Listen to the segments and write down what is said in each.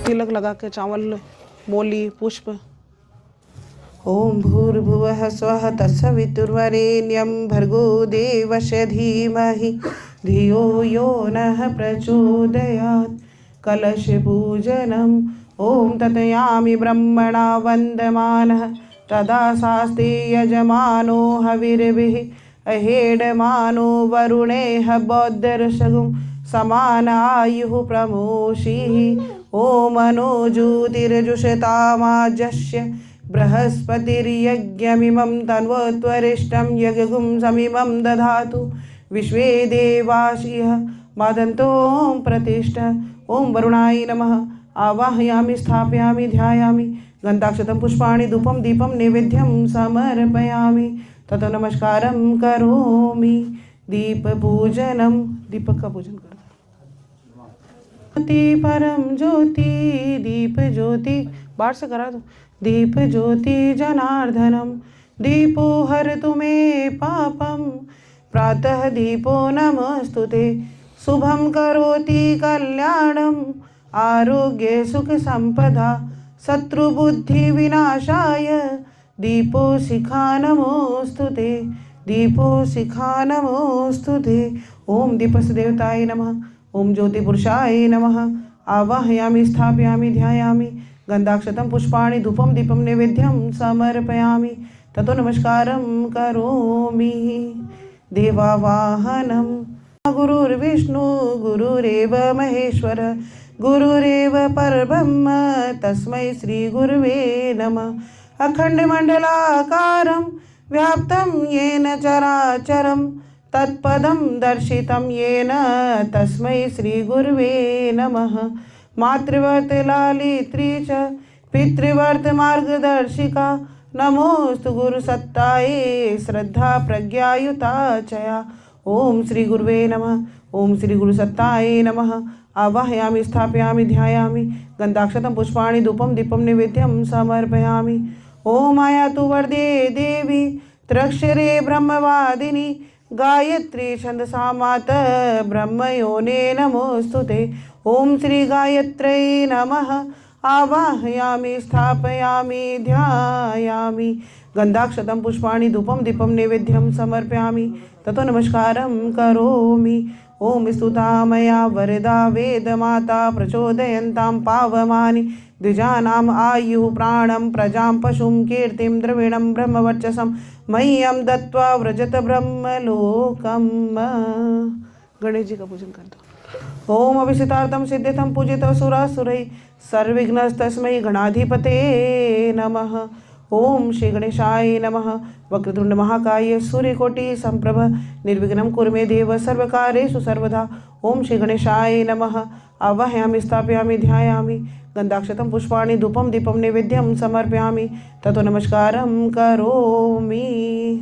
तिलक लगा के चावल मोली पुष्प। ओम भूर्भुवः स्वः तत्सवितुर्वरेण्यं भर्गो देवस्य धीमहि धियो यो नः प्रचोदयात्। कलशपूजनम् ओम ततयामि ब्रह्मणा वन्दमानः तदा शास्ते यजमानो हविर्भिः अहेडमानो वरुणेह बौद्धर्षगुं समानायुः प्रमोषिः। ओम मनो ज्योतिर्जुषतामाजस्य बृहस्पतिर्यज्ञमिमं तन्वत्वरिष्टं यज्ञगुं समिमं दधातु विश्वे देवाशिह मादन्तों प्रतिष्ठ। ओम वरुणाय नमः। आवाहयामि स्थापयामि ध्यायामि गन्धाक्षतं पुष्पाणि धूपं दीपं नैवेद्यं समर्पयामि ततो नमस्कारं करोमि। दीपपूजनं दीपक का पूजन कर परम ज्योति दीप ज्योति बाहर से करा दो। दीप ज्योति जनार्दनम दीपो हरतु मे पापम प्रातः दीपो नमस्तुते शुभं करोति कल्याणम आरोग्ये सुख संपदा शत्रुबुद्धि विनाशाय दीपो शिखा नमोस्तुते दीपो शिखा नमोस्तुते। ओम दीपस्य देवताय नमः। ओम ज्योति पुरुषाय नमः। आवाहयामि स्थापयामि ध्यायामि गन्धाक्षतं पुष्पाणि धूपं दीपं नैवेद्यं समर्पयामि ततो नमस्कारं करोमि। देवावाहनं गुरुर्विष्णु गुरुरेव महेश्वर गुरुरेव परब्रह्म तस्मै श्री गुरुवे नमः। अखण्डमण्डलाकारं व्याप्तं येन चराचरं तत्पदं दर्शितं येन तस्मै श्री गुरुवे नमः। मातृवर्त लालित्री च पितृवर्त मार्गदर्शिका नमोस्तु गुरुसत्ताये श्रद्धा प्रज्ञायुता चया। ओम श्री गुरुवे नमः। ओम श्री गुरुसत्ताये नमः। आवाहयामि स्थापयामि ध्यायामि गन्धाक्षतं पुष्पाणि धूपं दीपं नैवेद्यं समर्पयामि। ओम आयातु वरदे देवी त्र्यक्षरे ब्रह्मवादिनी गायत्री छन्दसा माता ब्रह्मयोने नमोस्तुते। ओम श्री गायत्र्यै नमः। आवाहयामि स्थापयामि ध्यायामि गन्धाक्षतं पुष्पाणि धूपं दीपं नैवेद्यं समर्पयामि ततो नमस्कारं करोमि। ओम स्तुता मया वरदा वेदमाता प्रचोदयन्तां पावमानि द्विजानाम् आयुः प्राणं प्रजां पशुं कीर्तिं द्रविणं ब्रह्मवर्चसं मह्यं दत्त्वा व्रजत ब्रह्मलोकम्। गणेश जी का पूजन कर दो। ओम अभिषितार्थं सिद्धितं पूजित सुरासुरैः सर्वविघ्नस्तस्मै गणाधिपते नमः। ओम श्री गणेशाय नमः। वक्रतुंड महाकाय सूर्यकोटि संप्रभ निर्विघ्नं कुरु मे देव सर्वकार्येषु सर्वदा। ओम श्री गणेशाय नमः। आवाहयामि स्थापयामि ध्यायामि गन्धाक्षतं पुष्पाणि धूपं दीपं नैवेद्यं समर्पयामि ततो नमस्कारं करोमि।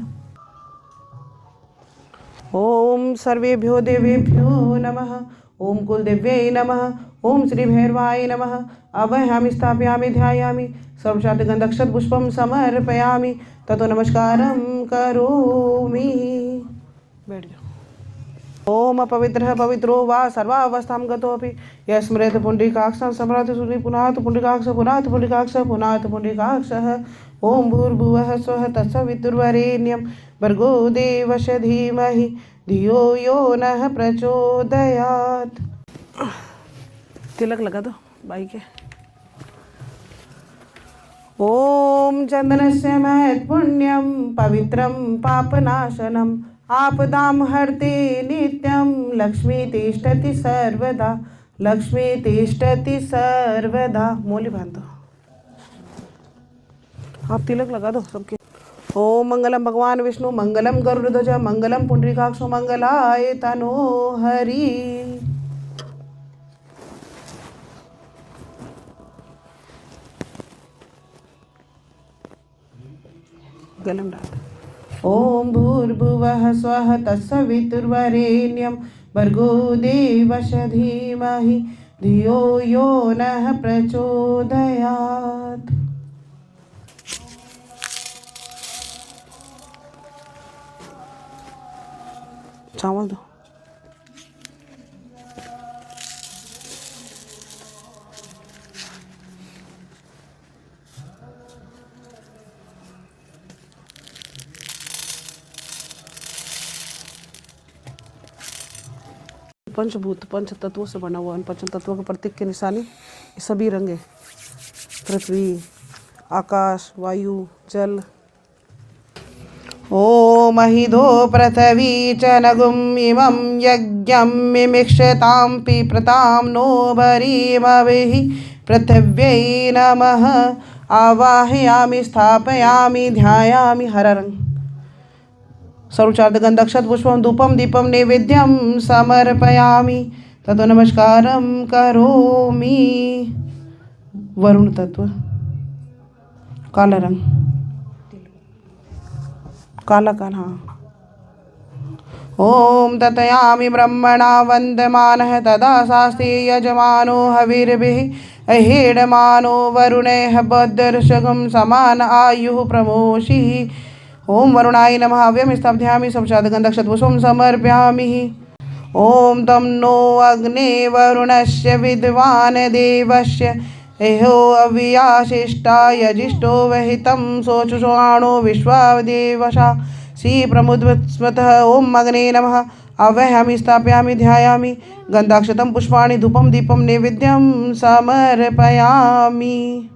ओम सर्वेभ्यो देवेभ्यो नमः। ओम कुलदेव्यै नमः। ओम श्री भैरवाय नमः। आवाहयामि स्थापयामि ध्यायामि सर्वशात गन्धक्षत पुष्पं समर्पयामि ततो नमस्कारं करोमि। बैठ जाओ। ओम अपवित्रः पवित्रो वा सर्वावस्थां गतोऽपि यस्मरेत् पुण्डरीकाक्षं सम्राट सूर्य पुनात् पुण्डरीकाक्ष पुनात् पुण्डरीकाक्ष पुनात् पुण्डरीकाक्षः। ओम भूर्भुवः स्वः तत्सवितुर्वरेण्यं भर्गो देवस्य धीमहि धियो यो नः प्रचोदयात्। तिलक लगा दो बाई के। ओम चंदनस्य महत् पुण्यं पवित्रं पापनाशनम् आपदां हरते नित्यं लक्ष्मी तिष्ठति सर्वदा लक्ष्मी तिष्ठति सर्वदा। मोली बांध दो। आप तिलक लगा दो सबके। ओम मंगलम भगवान विष्णु मंगलम गरुड़ध्वज मंगलम पुंडरीकाक्षो मंगलाय तनो हरि। गलम डाल। ओम भूर्भुवः स्वः तत्सवितुर्वरेण्यं भर्गो देवस्य धीमहि धियो यो नः प्रचोदयात्। चावल दो। पंचभूत पंच तत्वों से बना हुआ। इन पंच तत्वों के प्रतीक के निशानी ये सभी रंग है। पृथ्वी, आकाश, वायु, जल। ओम महिधो पृथ्वी च नगुम इमं यज्ञं मिमिक्षतां पिप्रतां नो भरीमभिः पृथिव्यै नमः। आवाहयामि स्थापयामि ध्यायामि। हरा रंग। सर्वचार्द गंधक्षत पुष्पम धूपम दीपम नैवेद्यम समर्पयामि ततो नमस्कारं करोमि। वरुण तत्व। काला रंग। काला काला। ओम ततयामि ब्रह्मणा वन्दमानः तदा शास्ति यजमानो हविर्भिः अहेडमानो वरुणैः बद्धर्षगं समान आयुः प्रमोषिः। ओम वरुणाय नमः। हव्यं स्थापयामि सर्वचार्दगन्धक्षतपुष्पं समर्पयामि। ओम तं नो अग्ने वरुणस्य विद्वान् देवस्य एहो अव्याशिष्टाय जिष्टो वहितं सोचुषाणो विश्वादेवशा श्री प्रमुद्वत्स्मतः। ओम अग्ने नमः। आवाहयामि स्थापयामि ध्यायामि। गंधाक्षतं पुष्पाणि धूपं दीपं नैवेद्यं समर्पयामि।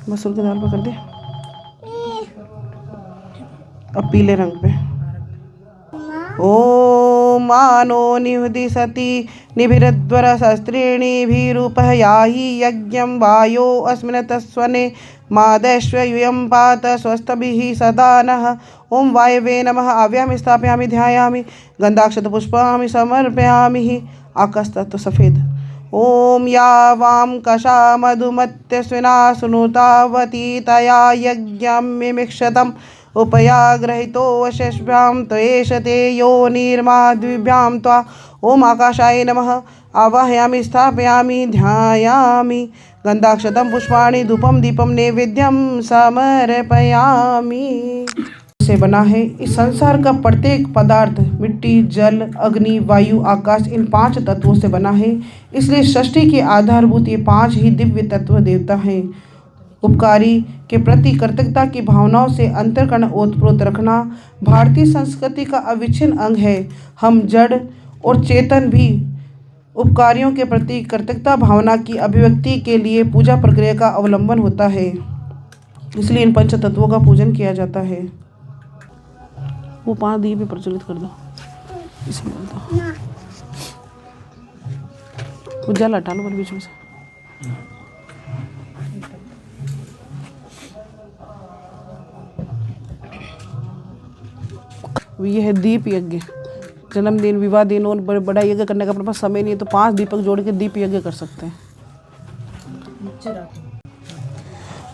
मसूर की दाल पर कर दे। अब पीले रंग पे। ओम मानो निहुदिसति निभिरद्वर शस्त्रेणिभिरूपः याहि यज्ञं वायो अस्मिन् तस्वने मादैश्व यूयं पात स्वस्तभिः सदा नः। ओम वायवे नमः। आव्यामि स्थापयामि ध्यायामि। गंधाक्षतपुष्पाणि समर्पयामि। आकाश तत्व सफेद। ओम या वां कषा मधुमत्यस्विना सुनुतावती तया यज्ञं मिमिक्षतम् उपयाग्रहितो वशस्भ्यां त्वेष ते योनिर्माद्विभ्यां त्वा। ओम आकाशाय नमः। आवाहयामि स्थापयामि ध्यायामि। गंधाक्षतं पुष्पाणि धूपं दीपं नैवेद्यं समर्पयामि। से बना है। इस संसार का प्रत्येक पदार्थ मिट्टी, जल, अग्नि, वायु, आकाश इन 5 तत्वों से बना है। इसलिए सृष्टि के आधारभूत ये 5 ही दिव्य तत्व देवता हैं। उपकारी के प्रति कृतज्ञता की भावनाओं से अंतःकरण ओतप्रोत रखना भारतीय संस्कृति का अविच्छिन्न अंग है। हम जड़ और चेतन भी उपकारियों के प्रति कृतज्ञता भावना की अभिव्यक्ति के लिए पूजा प्रक्रिया का अवलंबन होता है। इसलिए इन पंच तत्वों का पूजन किया जाता है। वो 5 दिए भी प्रज्वलित कर दो। इसे बोल दो। वो जल हटा लो बीच में से। ये है दीप यज्ञ। जन्मदिन, विवाह दिन और बड़ा यज्ञ करने का अपने पास समय नहीं है तो 5 दीपक जोड़ के दीप यज्ञ कर सकते हैं।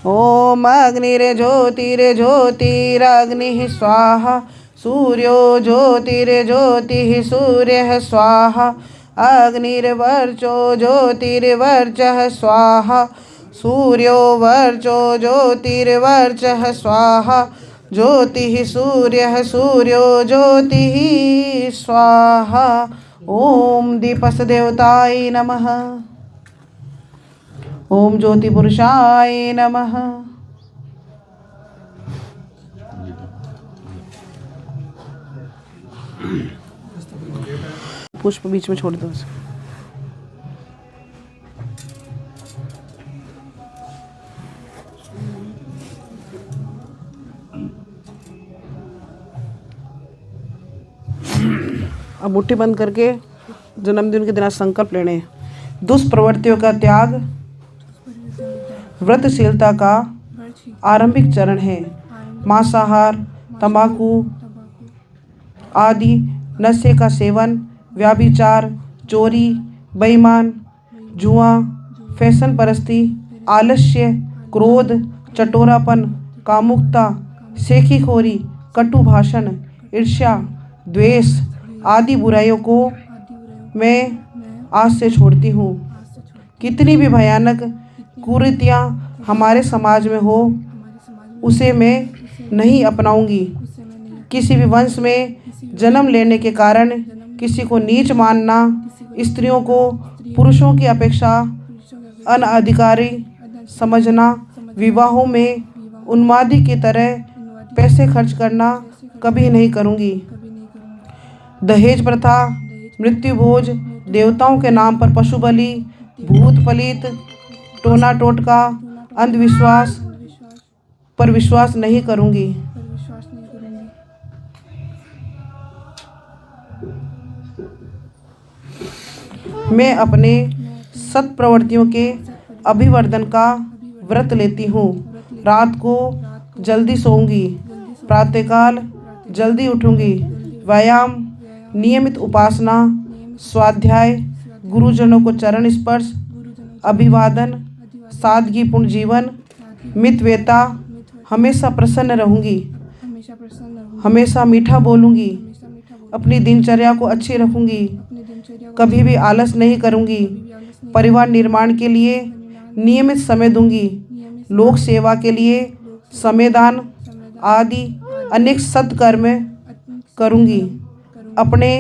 ओम अग्निर्ज्योतिर्ज्योतिरग्निः स्वाहा सूर्यो ज्योतिर्ज्योतिः सूर्यः स्वाहा अग्निर्वर्चो ज्योतिर्वर्चः स्वाहा सूर्यो वर्चो ज्योतिर्वर्चः स्वाहा ज्योतिः सूर्यः सूर्यो ज्योतिः स्वाहा। ओम दीपस्य देवताय नमः। ओम ज्योति पुरुषाय नमः। पुष्प बीच में छोड़ दो। अब मुट्ठी बंद करके जन्मदिन के दिन आज संकल्प लेने हैं। दुष्प्रवृत्तियों का त्याग व्रतशीलता का आरंभिक चरण है। मांसाहार, तंबाकू आदि नशे का सेवन, व्याभिचार, चोरी, बेईमान, जुआ, फैशन परस्ती, आलस्य, क्रोध, चटोरापन, कामुकता, सेखीखोरी, कटु भाषण, ईर्ष्या, द्वेष आदि बुराइयों को मैं आज से छोड़ती हूँ। कितनी भी भयानक कुरीतियाँ हमारे समाज में हो उसे मैं नहीं अपनाऊंगी। किसी भी वंश में जन्म लेने के कारण किसी को नीच मानना, स्त्रियों को पुरुषों की अपेक्षा अनधिकारी समझना, विवाहों में उन्मादी की तरह पैसे खर्च करना कभी नहीं करूंगी। दहेज प्रथा, मृत्यु भोज, देवताओं के नाम पर पशु बलि, भूत पलित, टोना टोटका, अंधविश्वास पर विश्वास नहीं करूंगी। मैं अपने सत्प्रवृत्तियों के अभिवर्धन का व्रत लेती हूँ। रात को जल्दी सोऊंगी, प्रातःकाल जल्दी उठूंगी। व्यायाम, नियमित उपासना, स्वाध्याय, गुरुजनों को चरण स्पर्श, अभिवादन, सादगीपूर्ण जीवन, मितव्यता, हमेशा प्रसन्न रहूंगी, हमेशा मीठा बोलूंगी, अपनी दिनचर्या को अच्छी रखूंगी, कभी भी आलस नहीं करूंगी, परिवार निर्माण के लिए नियमित समय दूंगी, लोक सेवा के लिए समयदान आदि अनेक सत्कर्म करूंगी। अपने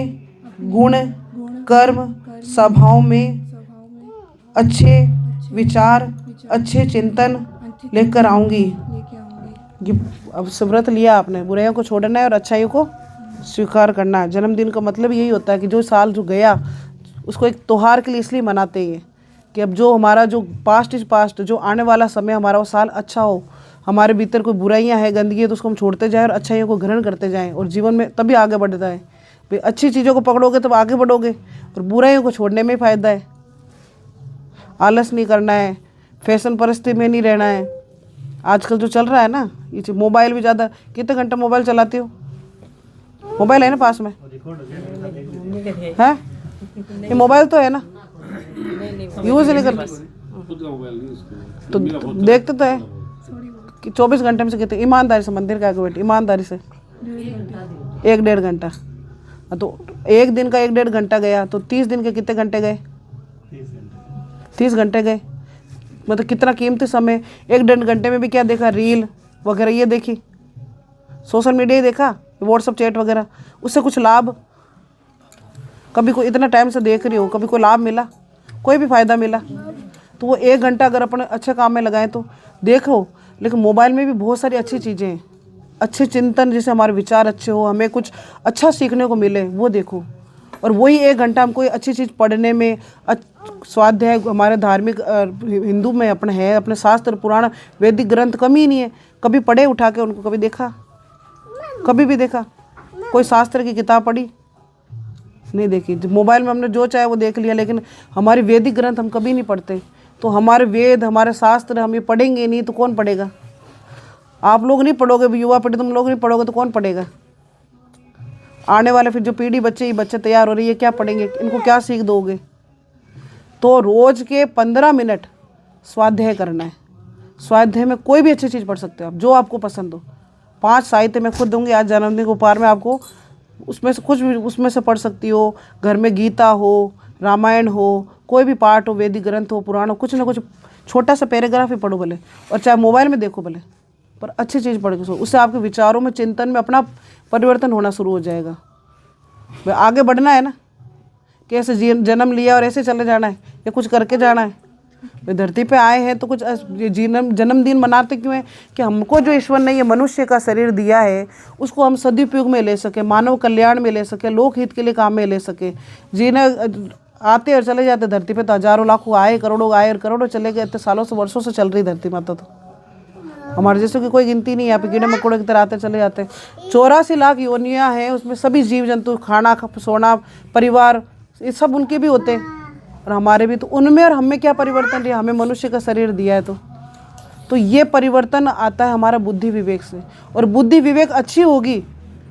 गुण, कर्म, स्वभाव में अच्छे विचार, अच्छे चिंतन लेकर आऊंगी। ये अब व्रत लिया आपने, बुराइयों को छोड़ना है और अच्छाइयों को स्वीकार करना है। जन्मदिन का मतलब यही होता है कि जो साल जो गया उसको एक त्योहार के लिए इसलिए मनाते हैं कि अब जो हमारा जो पास्ट इज पास्ट, जो आने वाला समय हमारा वो साल अच्छा हो। हमारे भीतर कोई बुराइयां हैं, गंदगी है तो उसको हम छोड़ते जाएं और अच्छाइयों को ग्रहण करते जाएं और जीवन में तभी आगे बढ़ता है। भाई अच्छी चीज़ों को पकड़ोगे तब आगे बढ़ोगे और बुराइयों को छोड़ने में फ़ायदा है। आलस नहीं करना है, फैशन परिस्थिति में नहीं रहना है। आजकल जो चल रहा है ना, ये मोबाइल भी ज़्यादा, कितने घंटे मोबाइल चलाते हो? मोबाइल है ना पास में? है ये मोबाइल तो है ना, यूज़ नहीं करते तो देखते तो है कि 24 घंटे में से कितने ईमानदारी से मंदिर के आगे बैठे, ईमानदारी से 1-1.5 घंटा। तो एक दिन का 1-1.5 घंटा गया तो 30 दिन के कितने घंटे गए? 30 घंटे गए। मतलब कितना कीमती समय। 1-1.5 घंटे में भी क्या देखा? रील वगैरह ये देखी, सोशल मीडिया ही देखा, व्हाट्सअप चैट वगैरह। उससे कुछ लाभ? कभी कोई इतना टाइम से देख रही हो, कभी कोई लाभ मिला? कोई भी फ़ायदा मिला? तो वो 1 घंटा अगर अपने अच्छे काम में लगाएं तो देखो। लेकिन मोबाइल में भी बहुत सारी अच्छी चीज़ें हैं, अच्छे चिंतन, जिससे हमारे विचार अच्छे हो, हमें कुछ अच्छा सीखने को मिले, वो देखो। और वही 1 घंटा हम कोई अच्छी चीज़ पढ़ने में, स्वाध्याय, हमारे धार्मिक हिंदू में अपने है, अपने शास्त्र पुराण वैदिक ग्रंथ कमी ही नहीं है। कभी पढ़े उठा के उनको? कभी देखा? कभी भी देखा? कोई शास्त्र की किताब पढ़ी? नहीं देखी। मोबाइल में हमने जो चाहे वो देख लिया, लेकिन हमारे वैदिक ग्रंथ हम कभी नहीं पढ़ते। तो हमारे वेद, हमारे शास्त्र हम ये पढ़ेंगे नहीं तो कौन पढ़ेगा? आप लोग नहीं पढ़ोगे, युवा पीढ़ी तुम लोग नहीं पढ़ोगे तो कौन पढ़ेगा? आने वाले फिर जो पीढ़ी बच्चे तैयार हो रही है, क्या पढ़ेंगे? इनको क्या सीख दोगे? तो रोज़ के 15 मिनट स्वाध्याय करना है। स्वाध्याय में कोई भी अच्छी चीज़ पढ़ सकते हो आप, जो आपको पसंद हो। 5 साहित्य मैं खुद दूंगी आज जन्मदिन के उपहार में आपको, उसमें से कुछ भी उसमें से पढ़ सकती हो। घर में गीता हो, रामायण हो, कोई भी पाठ हो, वैदिक ग्रंथ हो, पुराण हो, कुछ ना कुछ छोटा सा पैराग्राफ ही पढ़ो भले, और चाहे मोबाइल में देखो भले, पर अच्छी चीज़ पढ़ के सो। उससे आपके विचारों में, चिंतन में अपना परिवर्तन होना शुरू हो जाएगा। भाई आगे बढ़ना है ना, कि ऐसे जन्म लिया और ऐसे चले जाना है या कुछ करके जाना है? भाई धरती पे आए हैं तो कुछ जन्मदिन मनाते क्यों हैं? कि हमको जो ईश्वर ने ये मनुष्य का शरीर दिया है उसको हम सदुपयोग में ले सके, मानव कल्याण में ले सके, लोकहित के लिए काम में ले सके। जीने आते और चले जाते धरती पे तो हजारों लाखों आए, करोड़ों आए और करोड़ों चले गए। इतने सालों से, वर्षों से चल रही धरती माता तो हमारे जैसे की कोई गिनती नहीं है। यहाँ पे कीड़े मकोड़े की तरह आते चले जाते। 84 लाख योनियाँ हैं, उसमें सभी जीव जंतु, खाना सोना, परिवार, ये सब उनके भी होते हैं और हमारे भी। तो उनमें और हमें क्या परिवर्तन दिया? हमें मनुष्य का शरीर दिया है। तो ये परिवर्तन आता है हमारा बुद्धि विवेक से। और बुद्धि विवेक अच्छी होगी,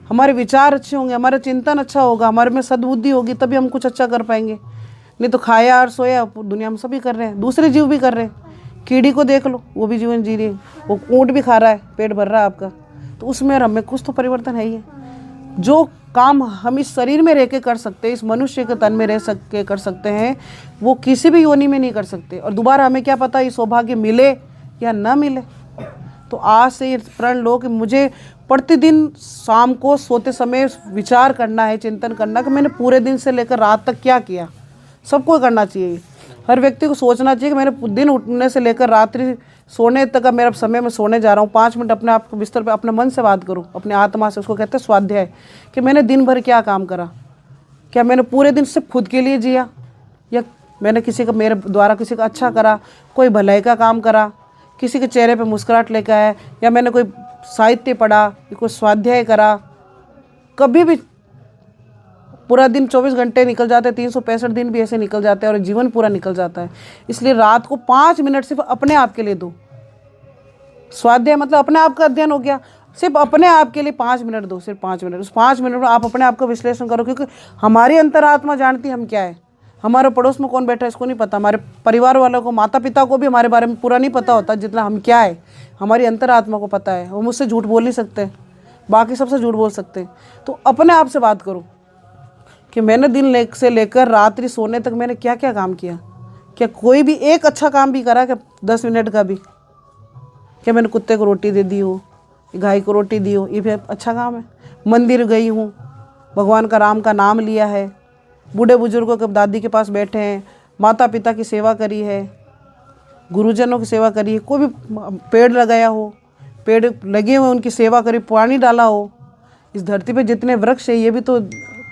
हमारे विचार अच्छे होंगे, हमारा चिंतन अच्छा होगा, हमारे में सद्बुद्धि होगी, तभी हम कुछ अच्छा कर पाएंगे। नहीं तो खाया और सोया दुनिया में सभी कर रहे हैं, दूसरे जीव भी कर रहे हैं। कीड़ी को देख लो, वो भी जीवन जी रही है, वो ऊँट भी खा रहा है, पेट भर रहा है आपका। तो उसमें और हमें कुछ तो परिवर्तन है ही है। जो काम हम इस शरीर में रह के कर सकते हैं, इस मनुष्य के तन में रह के कर सकते हैं, वो किसी भी योनि में नहीं कर सकते। और दोबारा हमें क्या पता ये सौभाग्य मिले या ना मिले। तो आज से ये प्रण लो कि मुझे प्रतिदिन शाम को सोते समय विचार करना है, चिंतन करना कि मैंने पूरे दिन से लेकर रात तक क्या किया। सबको करना चाहिए, हर व्यक्ति को सोचना चाहिए कि मैंने दिन उठने से लेकर रात्रि सोने तक का मेरा समय मैं सोने जा रहा हूँ, 5 मिनट अपने आप को बिस्तर पे अपने मन से बात करूँ, अपने आत्मा से। उसको कहते हैं स्वाध्याय, कि मैंने दिन भर क्या काम करा, क्या मैंने पूरे दिन सिर्फ खुद के लिए जिया, या मैंने किसी का, मेरे द्वारा किसी का अच्छा करा, कोई भलाई का काम करा, किसी के चेहरे पे मुस्कुराहट लेकर आया, या मैंने कोई साहित्य पढ़ा, कोई स्वाध्याय करा, कभी भी पूरा दिन 24 घंटे निकल जाते हैं, 365 दिन भी ऐसे निकल जाते हैं और जीवन पूरा निकल जाता है। इसलिए रात को 5 मिनट सिर्फ अपने आप के लिए दो। स्वाध्याय मतलब अपने आप का अध्ययन हो गया, सिर्फ अपने आप के लिए 5 मिनट दो, सिर्फ 5 मिनट। उस 5 मिनट में आप अपने आप का विश्लेषण करो, क्योंकि हमारी अंतरात्मा जानती हम क्या है। हमारे पड़ोस में कौन बैठा है इसको नहीं पता, हमारे परिवार वालों को, माता पिता को भी हमारे बारे में पूरा नहीं पता होता जितना हम क्या है। हमारी अंतरात्मा को पता है, वो मुझसे झूठ बोल नहीं सकते, बाकी सबसे झूठ बोल सकते हैं। तो अपने आप से बात करो कि मैंने दिन से लेकर रात्रि सोने तक मैंने क्या क्या काम किया, क्या कोई भी एक अच्छा काम भी करा क्या, 10 मिनट का भी, क्या मैंने कुत्ते को रोटी दे दी हो, गाय को रोटी दी हो, ये भी अच्छा काम है। मंदिर गई हूँ, भगवान का, राम का नाम लिया है, बूढ़े बुजुर्गों के दादी के पास बैठे हैं, माता पिता की सेवा करी है, गुरुजनों की सेवा करी है, कोई भी पेड़ लगाया हो, पेड़ लगे हुए उनकी सेवा करी, पानी डाला हो। इस धरती पे जितने वृक्ष है ये भी तो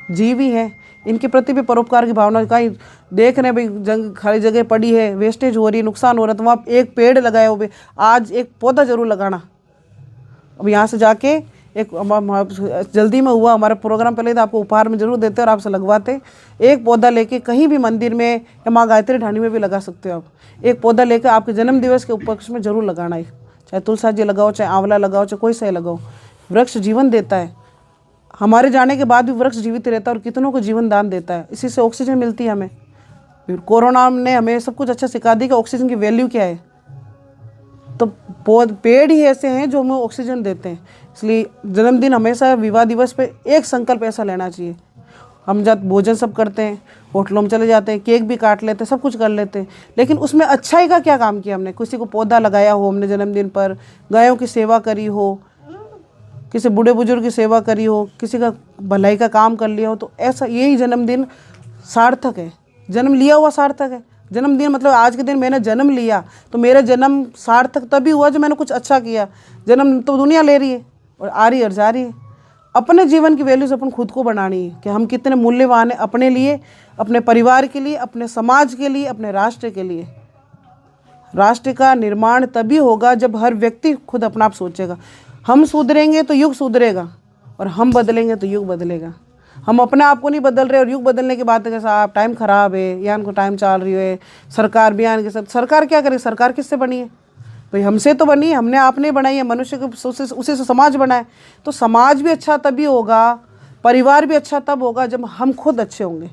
जीव ही हैं, इनके प्रति भी परोपकार की भावना। कहीं देख रहे हैं भाई जंग खाली जगह पड़ी है, वेस्टेज हो रही है, नुकसान हो रहा है, तो वहाँ एक पेड़ लगाया हो, आज एक पौधा जरूर लगाना। अब यहाँ से जाके एक जल्दी में हुआ हमारा प्रोग्राम, पहले तो आपको उपहार में जरूर देते और आपसे लगवाते। एक पौधा लेके कहीं भी मंदिर में या माँ गायत्री ढाणी में भी लगा सकते हो आप। एक पौधा लेकर आपके जन्म दिवस के उपलक्ष्य में जरूर लगाना है, चाहे तुलसी जी लगाओ, चाहे आंवला लगाओ, चाहे कोई सा लगाओ। वृक्ष जीवन देता है, हमारे जाने के बाद भी वृक्ष जीवित रहता है और कितनों को जीवन दान देता है। इसी से ऑक्सीजन मिलती है हमें। कोरोना ने हमें सब कुछ अच्छा सिखा दी कि ऑक्सीजन की वैल्यू क्या है। तो पेड़ ही ऐसे हैं जो हमें ऑक्सीजन देते हैं। इसलिए जन्मदिन हमेशा, विवाह दिवस पे एक संकल्प ऐसा लेना चाहिए। हम जब भोजन सब करते हैं, होटलों में चले जाते हैं, केक भी काट लेते हैं, सब कुछ कर लेते हैं, लेकिन उसमें अच्छाई का क्या काम किया हमने? किसी को पौधा लगाया हो हमने जन्मदिन पर, गायों की सेवा करी हो, किसी बूढ़े बुजुर्ग की सेवा करी हो, किसी का भलाई का काम कर लिया हो, तो ऐसा यही जन्मदिन सार्थक है। जन्म लिया हुआ सार्थक है। जन्मदिन मतलब आज के दिन मैंने जन्म लिया तो मेरा जन्म सार्थक तभी हुआ जो मैंने कुछ अच्छा किया। जन्म तो दुनिया ले रही है और आ रही है और जा रही है। अपने जीवन की वैल्यूज अपन खुद को बनानी है कि हम कितने मूल्यवान हैं अपने लिए, अपने परिवार के लिए, अपने समाज के लिए, अपने राष्ट्र के लिए। राष्ट्र का निर्माण तभी होगा जब हर व्यक्ति खुद अपना आप सोचेगा। हम सुधरेंगे तो युग सुधरेगा और हम बदलेंगे तो युग बदलेगा। हम अपने आप को नहीं बदल रहे और युग बदलने की बात है कि साहब टाइम ख़राब है या इनको टाइम चल रही है, सरकार बयान के साथ। सरकार क्या करे? सरकार किससे बनी है भाई? हमसे तो बनी है, हमने आपने बनाई है, मनुष्य को उसी से समाज बना है। तो समाज भी अच्छा तभी होगा, परिवार भी अच्छा तब होगा जब हम खुद अच्छे होंगे।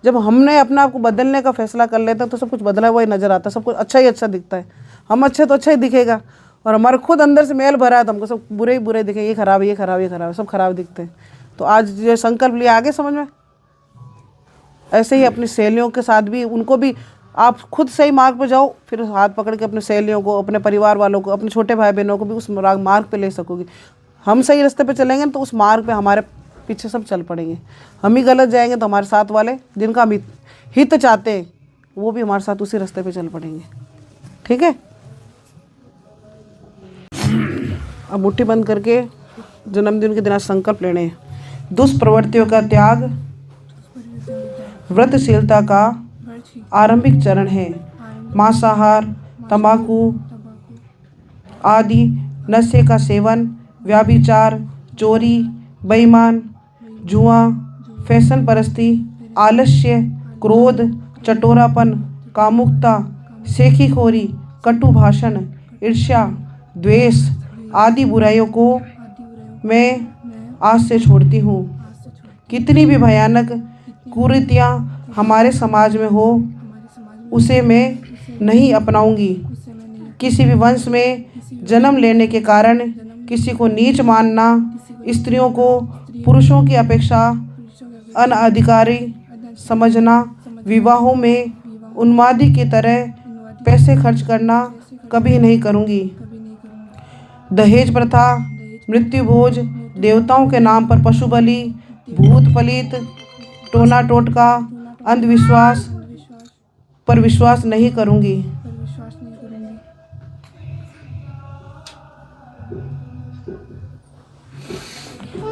जब हमने अपने आप को बदलने का फैसला कर लेते हैं तो सब कुछ बदला हुआ ही नज़र आता है, सब कुछ अच्छा ही अच्छा दिखता है। हम अच्छे तो अच्छा ही दिखेगा, और हमारे खुद अंदर से मैल भरा है तो हमको सब बुरे ही बुरे दिखे, ये खराब है, ये खराब है, ये खराब है, सब खराब दिखते हैं। तो आज जो संकल्प लिया, आगे समझ में। ऐसे ही अपनी सहेलियों के साथ भी, उनको भी आप खुद सही मार्ग पर जाओ, फिर हाथ पकड़ के अपने सहेलियों को, अपने परिवार वालों को, अपने छोटे भाई बहनों को भी उस मार्ग पे ले सकोगे। हम सही रास्ते पे चलेंगे तो उस मार्ग पे हमारे पीछे सब चल पड़ेंगे। हम ही गलत जाएंगे तो हमारे साथ वाले जिनका हम हित चाहते हैं वो भी हमारे साथ उसी रास्ते पे चल पड़ेंगे। ठीक है। अब मुट्ठी बंद करके जन्मदिन के दिन आज संकल्प लेने हैं। दुष्प्रवृत्तियों का त्याग व्रतशीलता का आरंभिक चरण है। मांसाहार, तंबाकू आदि नशे का सेवन, व्याभिचार, चोरी, बेईमान, जुआ, फैशन परस्ती, आलस्य, क्रोध, चटोरापन, कामुकता, सेखीखोरी, कटु भाषण, ईर्ष्या, द्वेष आदि बुराइयों को मैं आज से छोड़ती हूँ। कितनी भी भयानक कुरीतियाँ हमारे समाज में हो उसे मैं नहीं अपनाऊंगी। किसी भी वंश में जन्म लेने के कारण किसी को नीच मानना, स्त्रियों को पुरुषों की अपेक्षा अनधिकारी समझना, विवाहों में उन्मादी की तरह पैसे खर्च करना कभी नहीं करूँगी। दहेज प्रथा, मृत्यु भोज, देवताओं के नाम पर पशु बलि, भूत पलित, टोना टोटका, अंधविश्वास पर विश्वास नहीं करूँगी।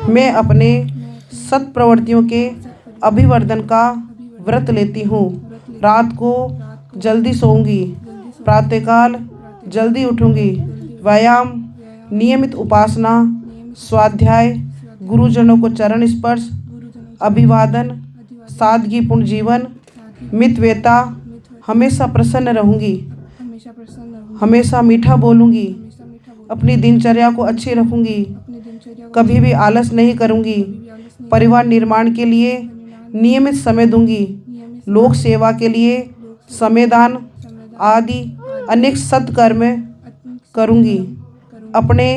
मैं अपने सत्प्रवृत्तियों के अभिवर्धन का व्रत लेती हूँ। रात को जल्दी सोऊंगी, प्रातःकाल जल्दी उठूंगी। व्यायाम, नियमित उपासना, स्वाध्याय, गुरुजनों को चरण स्पर्श, अभिवादन, सादगीपूर्ण जीवन, मितव्यता, हमेशा प्रसन्न रहूंगी, हमेशा मीठा बोलूंगी, अपनी दिनचर्या को अच्छी रखूंगी, कभी भी आलस नहीं करूंगी, परिवार निर्माण के लिए नियमित समय दूंगी, लोक सेवा के लिए समयदान आदि अनेक सत्कर्म करूंगी, अपने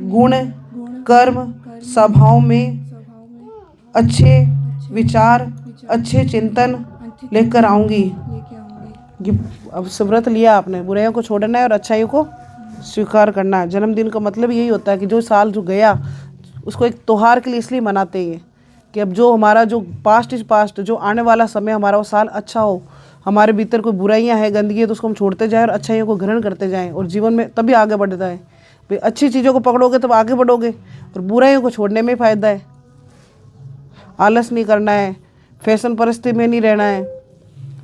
गुण, कर्म, स्वभाव में अच्छे विचार, अच्छे चिंतन लेकर आऊंगी। ये अब व्रत लिया आपने, बुराइयों को छोड़ना है और अच्छाइयों को स्वीकार करना है। जन्मदिन का मतलब यही होता है कि जो साल जो गया उसको एक त्योहार के लिए इसलिए मनाते हैं कि अब जो हमारा जो पास्ट इज पास्ट, जो आने वाला समय हमारा वो साल अच्छा हो, हमारे भीतर कोई बुराइयां हैं, गंदगी है तो उसको हम छोड़ते जाएं और अच्छाइयों को ग्रहण करते जाएं और जीवन में तभी आगे बढ़ता है। भाई अच्छी चीज़ों को पकड़ोगे तब आगे बढ़ोगे और बुराइयों को छोड़ने में फ़ायदा है। आलस नहीं करना है, फैशन परिस्थिति में नहीं रहना है।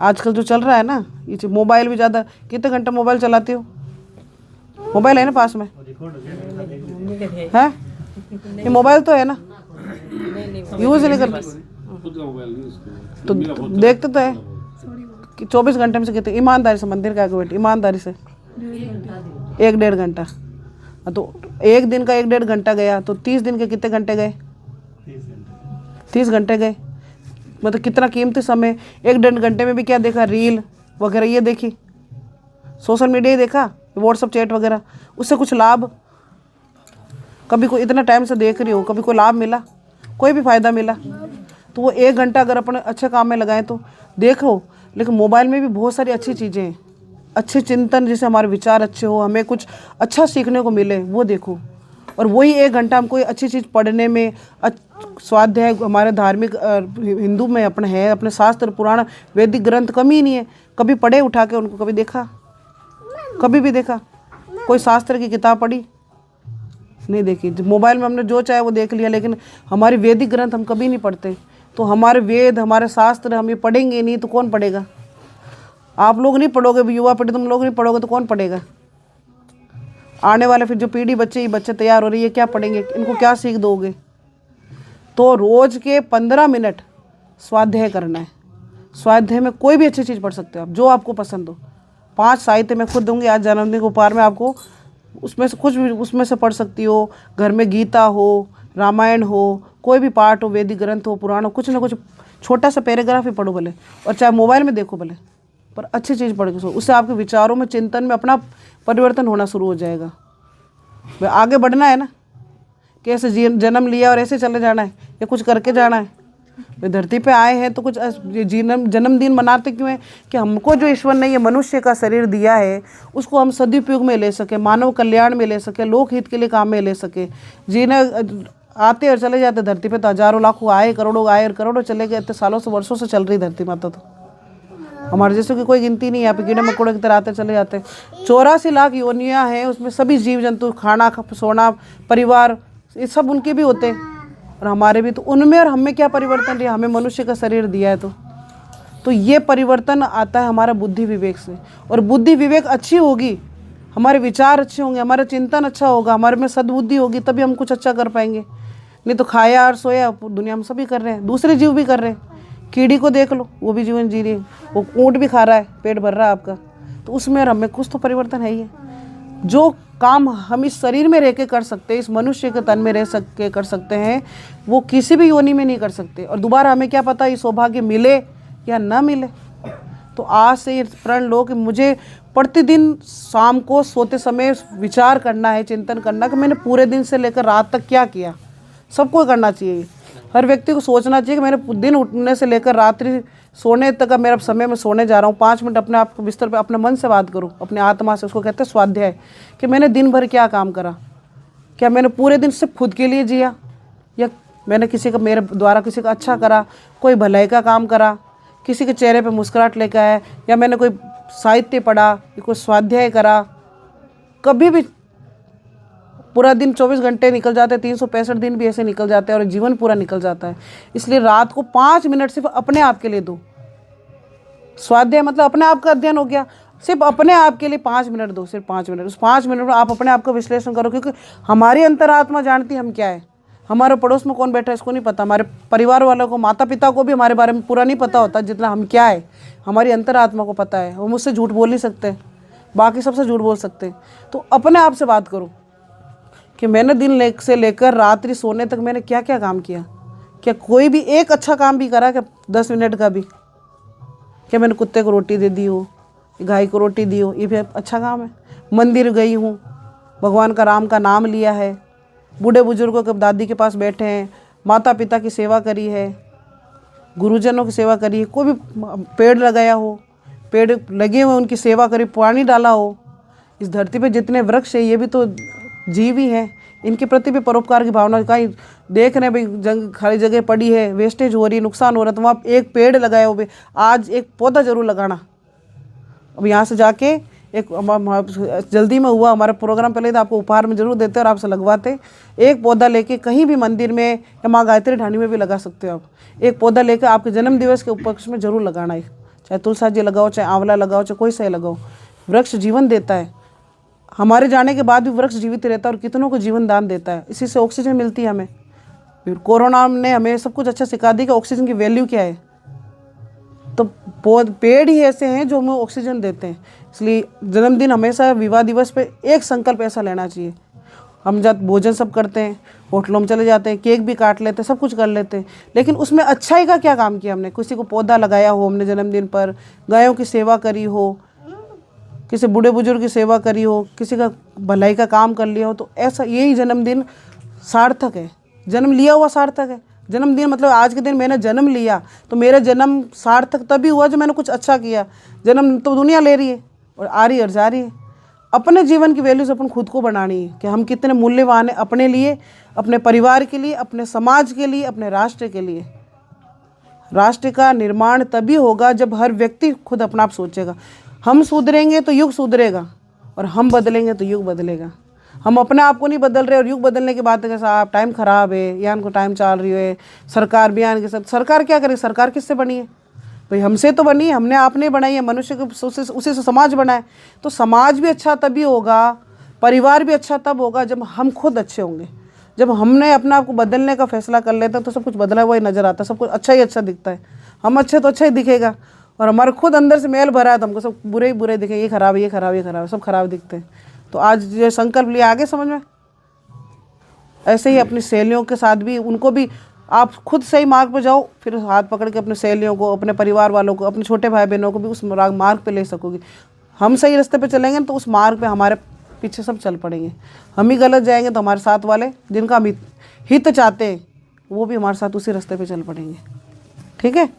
आजकल जो चल रहा है ना, ये मोबाइल भी ज़्यादा, कितने घंटे मोबाइल चलाते हो? मोबाइल है ना पास में, है ये मोबाइल तो है ना, यूज़ नहीं करते तो देखते तो है कि 24 घंटे में से कितने, ईमानदारी से मंदिर का बैठे, ईमानदारी से 1-1.5 घंटा, तो एक दिन का 1-1.5 घंटा गया तो 30 दिन के कितने घंटे गए? 30 घंटे गए। मतलब कितना कीमती समय। 1-1.5 घंटे में भी क्या देखा? रील वगैरह ये देखी, सोशल मीडिया ही देखा, व्हाट्सअप चैट वगैरह, उससे कुछ लाभ? कभी कोई इतना टाइम से देख रही हो, कभी कोई लाभ मिला? कोई भी फ़ायदा मिला? तो वो 1 घंटा अगर अपने अच्छे काम में लगाएं तो देखो। लेकिन मोबाइल में भी बहुत सारी अच्छी चीज़ें हैं, अच्छे चिंतन, जिससे हमारे विचार अच्छे हो, हमें कुछ अच्छा सीखने को मिले, वो देखो। और वही 1 घंटा हम कोई अच्छी चीज़ पढ़ने में, स्वाध्याय, हमारे धार्मिक हिंदू में अपने है, अपने शास्त्र पुराण वैदिक ग्रंथ कमी ही नहीं है। कभी पढ़े उठा के उनको? कभी देखा? कभी भी देखा? कोई शास्त्र की किताब पढ़ी? नहीं देखी। मोबाइल में हमने जो चाहे वो देख लिया, लेकिन हमारे वैदिक ग्रंथ हम कभी नहीं पढ़ते। तो हमारे वेद, हमारे शास्त्र हम ये पढ़ेंगे नहीं तो कौन पढ़ेगा? आप लोग नहीं पढ़ोगे, युवा पीढ़ी तुम लोग नहीं पढ़ोगे तो कौन पढ़ेगा? आने वाले फिर जो पीढ़ी बच्चे तैयार हो रही है, क्या पढ़ेंगे? इनको क्या सीख दोगे? तो रोज़ के 15 मिनट स्वाध्याय करना है। स्वाध्याय में कोई भी अच्छी चीज़ पढ़ सकते हो आप, जो आपको पसंद हो। 5 साहित्य मैं खुद दूंगी आज जन्मदिन के उपहार में आपको, उसमें से कुछ भी उसमें से पढ़ सकती हो। घर में गीता हो, रामायण हो, कोई भी पाठ हो, वैदिक ग्रंथ हो, पुराण हो, कुछ ना कुछ छोटा सा पैराग्राफ ही पढ़ो भले, और चाहे मोबाइल में देखो भले, पर अच्छी चीज़ पढ़ के सो। उससे आपके विचारों में, चिंतन में अपना परिवर्तन होना शुरू हो जाएगा। भाई आगे बढ़ना है ना, कि ऐसे जन्म लिया और ऐसे चले जाना है, या कुछ करके जाना है? वे धरती पे आए हैं तो कुछ जन्मदिन मनाते क्यों हैं? कि हमको जो ईश्वर ने ये मनुष्य का शरीर दिया है उसको हम सदुपयोग में ले सके, मानव कल्याण में ले सके, लोकहित के लिए काम में ले सके। जीने आते और चले जाते धरती पे तो हजारों लाखों आए, करोड़ों आए और करोड़ों चले गए। इतने सालों से, वर्षों से चल रही धरती माता, तो हमारे जैसे की कोई गिनती नहीं है। यहाँ पे कीड़े मकोड़े की तरह आते चले जाते। 84 लाख योनियाँ हैं, उसमें सभी जीव जंतु, खाना सोना परिवार, ये सब उनके भी होते हैं और हमारे भी। तो उनमें और हमें क्या परिवर्तन दिया? हमें मनुष्य का शरीर दिया है। तो ये परिवर्तन आता है हमारा बुद्धि विवेक से। और बुद्धि विवेक अच्छी होगी, हमारे विचार अच्छे होंगे, हमारा चिंतन अच्छा होगा, हमारे में सद्बुद्धि होगी, तभी हम कुछ अच्छा कर पाएंगे। नहीं तो खाया और सोया दुनिया में सभी कर रहे हैं, दूसरे जीव भी कर रहे हैं। कीड़ी को देख लो, वो भी जीवन जी रही है, वो ऊँट भी खा रहा है, पेट भर रहा है आपका। तो उसमें और हमें कुछ तो परिवर्तन है ही है। जो काम हम इस शरीर में रह के कर सकते हैं, इस मनुष्य के तन में रह के कर सकते हैं, वो किसी भी योनि में नहीं कर सकते। और दोबारा हमें क्या पता ये सौभाग्य मिले या ना मिले। तो आज से ये प्रण लो कि मुझे प्रतिदिन शाम को सोते समय विचार करना है, चिंतन करना कि मैंने पूरे दिन से लेकर रात तक क्या किया। सबको करना चाहिए, हर व्यक्ति को सोचना चाहिए कि मैंने दिन उठने से लेकर रात्रि सोने तक का मेरा समय, मैं सोने जा रहा हूँ, 5 मिनट अपने आप को बिस्तर पे अपने मन से बात करूँ, अपने आत्मा से। उसको कहते हैं स्वाध्याय, कि मैंने दिन भर क्या काम करा। क्या मैंने पूरे दिन सिर्फ खुद के लिए जिया, या मैंने किसी का, मेरे द्वारा किसी का अच्छा करा, कोई भलाई का काम करा, किसी के चेहरे पे मुस्कुराहट लेकर आया, या मैंने कोई साहित्य पढ़ा, या कोई स्वाध्याय करा। कभी भी पूरा दिन 24 घंटे निकल जाते हैं, 365 दिन भी ऐसे निकल जाते हैं और जीवन पूरा निकल जाता है। इसलिए रात को 5 मिनट सिर्फ अपने आप के लिए दो। स्वाध्याय मतलब अपने आप का अध्ययन हो गया। सिर्फ अपने आप के लिए 5 मिनट दो, सिर्फ 5 मिनट। उस 5 मिनट में आप अपने आप का विश्लेषण करो, क्योंकि हमारी अंतरात्मा जानती है हम क्या है। हमारे पड़ोस में कौन बैठा है इसको नहीं पता, हमारे परिवार वालों को, माता पिता को भी हमारे बारे में पूरा नहीं पता होता जितना हम क्या है। हमारी अंतरात्मा को पता है, वो मुझसे झूठ बोल नहीं सकते, बाकी सबसे झूठ बोल सकते हैं। तो अपने आप से बात करो कि मैंने दिन से लेकर रात्रि सोने तक मैंने क्या क्या काम किया। क्या कोई भी एक अच्छा काम भी करा क्या? 10 मिनट का भी? क्या मैंने कुत्ते को रोटी दे दी हो, गाय को रोटी दी हो, ये भी अच्छा काम है। मंदिर गई हूँ, भगवान का, राम का नाम लिया है, बूढ़े बुजुर्गों के दादी के पास बैठे हैं, माता पिता की सेवा करी है, गुरुजनों की सेवा करी है, कोई भी पेड़ लगाया हो, पेड़ लगे हुए उनकी सेवा करी, पानी डाला हो। इस धरती पे जितने वृक्ष है ये भी तो जीव ही हैं, इनके प्रति भी परोपकार की भावना। कहीं देख रहे हैं भाई खाली जगह पड़ी है, वेस्टेज हो रही है, नुकसान हो रहा है, तो वहाँ एक पेड़ लगाया हो, आज एक पौधा जरूर लगाना। अब यहाँ से जाके एक जल्दी में हुआ हमारा प्रोग्राम, पहले तो आपको उपहार में जरूर देते और आपसे लगवाते। एक पौधा लेके कहीं भी मंदिर में या माँ गायत्री ढाणी में भी लगा सकते हो आप। एक पौधा लेकर आपके जन्म दिवस के उपलक्ष्य में जरूर लगाना है। चाहे तुलसा जी लगाओ, चाहे आंवला लगाओ, चाहे कोई सा लगाओ। वृक्ष जीवन देता है, हमारे जाने के बाद भी वृक्ष जीवित रहता है और कितनों को जीवन दान देता है। इसी से ऑक्सीजन मिलती है हमें। फिर कोरोना ने हमें सब कुछ अच्छा सिखा दी कि ऑक्सीजन की वैल्यू क्या है। तो पेड़ ही ऐसे हैं जो हमें ऑक्सीजन देते हैं। इसलिए जन्मदिन हमेशा, विवाह दिवस पे एक संकल्प ऐसा लेना चाहिए। हम जब भोजन सब करते हैं, होटलों में चले जाते हैं, केक भी काट लेते हैं, सब कुछ कर लेते हैं, लेकिन उसमें अच्छाई का क्या काम किया हमने? किसी को पौधा लगाया हो हमने जन्मदिन पर, गायों की सेवा करी हो, किसी बूढ़े बुजुर्ग की सेवा करी हो, किसी का भलाई का काम कर लिया हो, तो ऐसा यही जन्मदिन सार्थक है। जन्म लिया हुआ सार्थक है। जन्मदिन मतलब आज के दिन मैंने जन्म लिया तो मेरा जन्म सार्थक तभी हुआ जो मैंने कुछ अच्छा किया। जन्म तो दुनिया ले रही है और आ रही है और जा रही है। अपने जीवन की वैल्यूज अपन खुद को बनानी है कि हम कितने मूल्यवान हैं अपने लिए, अपने परिवार के लिए, अपने समाज के लिए, अपने राष्ट्र के लिए। राष्ट्र का निर्माण तभी होगा जब हर व्यक्ति खुद अपना आप सोचेगा। हम सुधरेंगे तो युग सुधरेगा और हम बदलेंगे तो युग बदलेगा। हम अपने आप को नहीं बदल रहे और युग बदलने की बात है कि साहब टाइम ख़राब है या इनको टाइम चल रही है, सरकार भी आने के साथ। सरकार क्या करे? सरकार किससे बनी है भाई? हमसे तो बनी है, हमने आपने बनाई है, मनुष्य के उसी से समाज बना है। तो समाज भी अच्छा तभी होगा, परिवार भी अच्छा तब होगा जब हम खुद अच्छे होंगे। जब हमने अपने आप को बदलने का फैसला कर लेते हैं तो सब कुछ बदला हुआ ही नज़र आता है, सब कुछ अच्छा ही अच्छा दिखता है। हम अच्छे तो अच्छा ही दिखेगा, और हमारे खुद अंदर से मैल भरा है तो हमको सब बुरे ही बुरे दिखेंगे। ये खराब है, ये खराब है, ये खराब है, सब खराब दिखते हैं। तो आज जो संकल्प लिया, आगे समझ में। ऐसे ही अपनी सहेलियों के साथ भी, उनको भी आप खुद सही मार्ग पर जाओ, फिर हाथ पकड़ के अपने सहेलियों को, अपने परिवार वालों को, अपने छोटे भाई बहनों को भी उस मार्ग पे ले सकोगे। हम सही रास्ते पे चलेंगे तो उस मार्ग पे हमारे पीछे सब चल पड़ेंगे। हम ही गलत जाएंगे तो हमारे साथ वाले जिनका हम हित चाहते हैं वो भी हमारे साथ उसी रास्ते पे चल पड़ेंगे। ठीक है।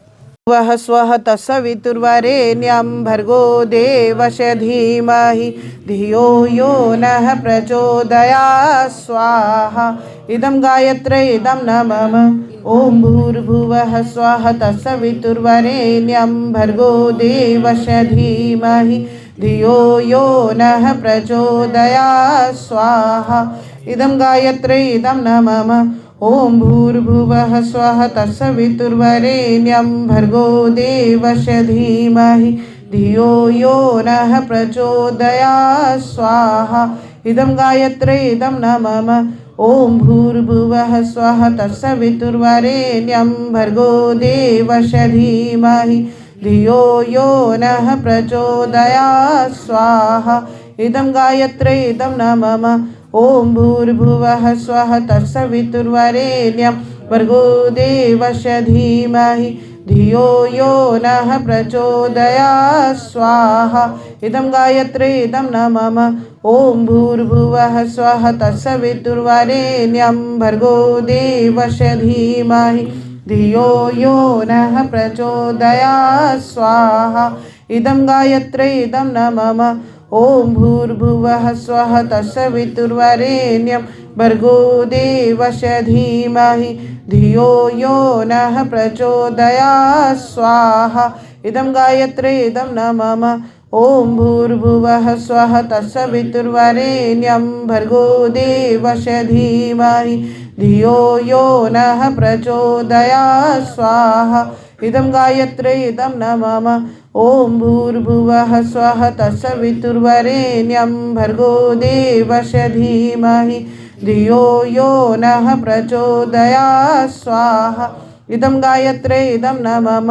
वह स्वः तत्सवितुर्वरेण्यं भर्गो देवस्य धीमहि धियो यो नः प्रचोदयात् स्वाहा। इदं गायत्र्यै इदं न मम ॐ भूर्भुवः स्वः तत्सवितुर्वरेण्यं भर्गो देवस्य धीमहि धियो यो नः प्रचोदयात् स्वाहा। इदं गायत्र्यै इदं न मम ॐ भूर्भुवः स्वः तत्सवितुर्वरेण्यं भर्गो देवस्य धीमहि धियो यो नः प्रचोदयात् स्वाहा। इदं गायत्र्यै इदं न मम ॐ भूर्भुवः स्वः तत्सवितुर्वरेण्यं भर्गो देवस्य धीमहि धियो यो नः प्रचोदयात् स्वाहा। इदं गायत्र्यै इदं न मम ॐ भूर्भुवः स्वः तत्सवितुर्वरेण्यं भर्गो देवस्य धीमहि धियो यो नः प्रचोदयात् स्वाहा। इदं गायत्र्यै इदं न मम ॐ भूर्भुवः स्वः तत्सवितुर्वरेण्यं भर्गो देवस्य धीमहि धियो यो नः प्रचोदयात् स्वाहा। इदं गायत्र्यै इदं न मम ॐ भूर्भुवः स्वः तत्सवितुर्वरेण्यं भर्गो देवस्य धीमहि धियो यो नः प्रचोदयात् स्वाहा। इदं गायत्र्यै इदं न मम ॐ भूर्भुवः स्वः तत्सवितुर्वरेण्यं भर्गो देवस्य धीमहि धियो यो नः प्रचोदयात् स्वाहा। इदं गायत्र्यै इदं न मम ॐ भूर्भुवः स्वः तत्सवितुर्वरेण्यं भर्गो देवस्य धीमहि धियो यो नः प्रचोदयात् स्वाहा। इदं गायत्रे इदं न मम।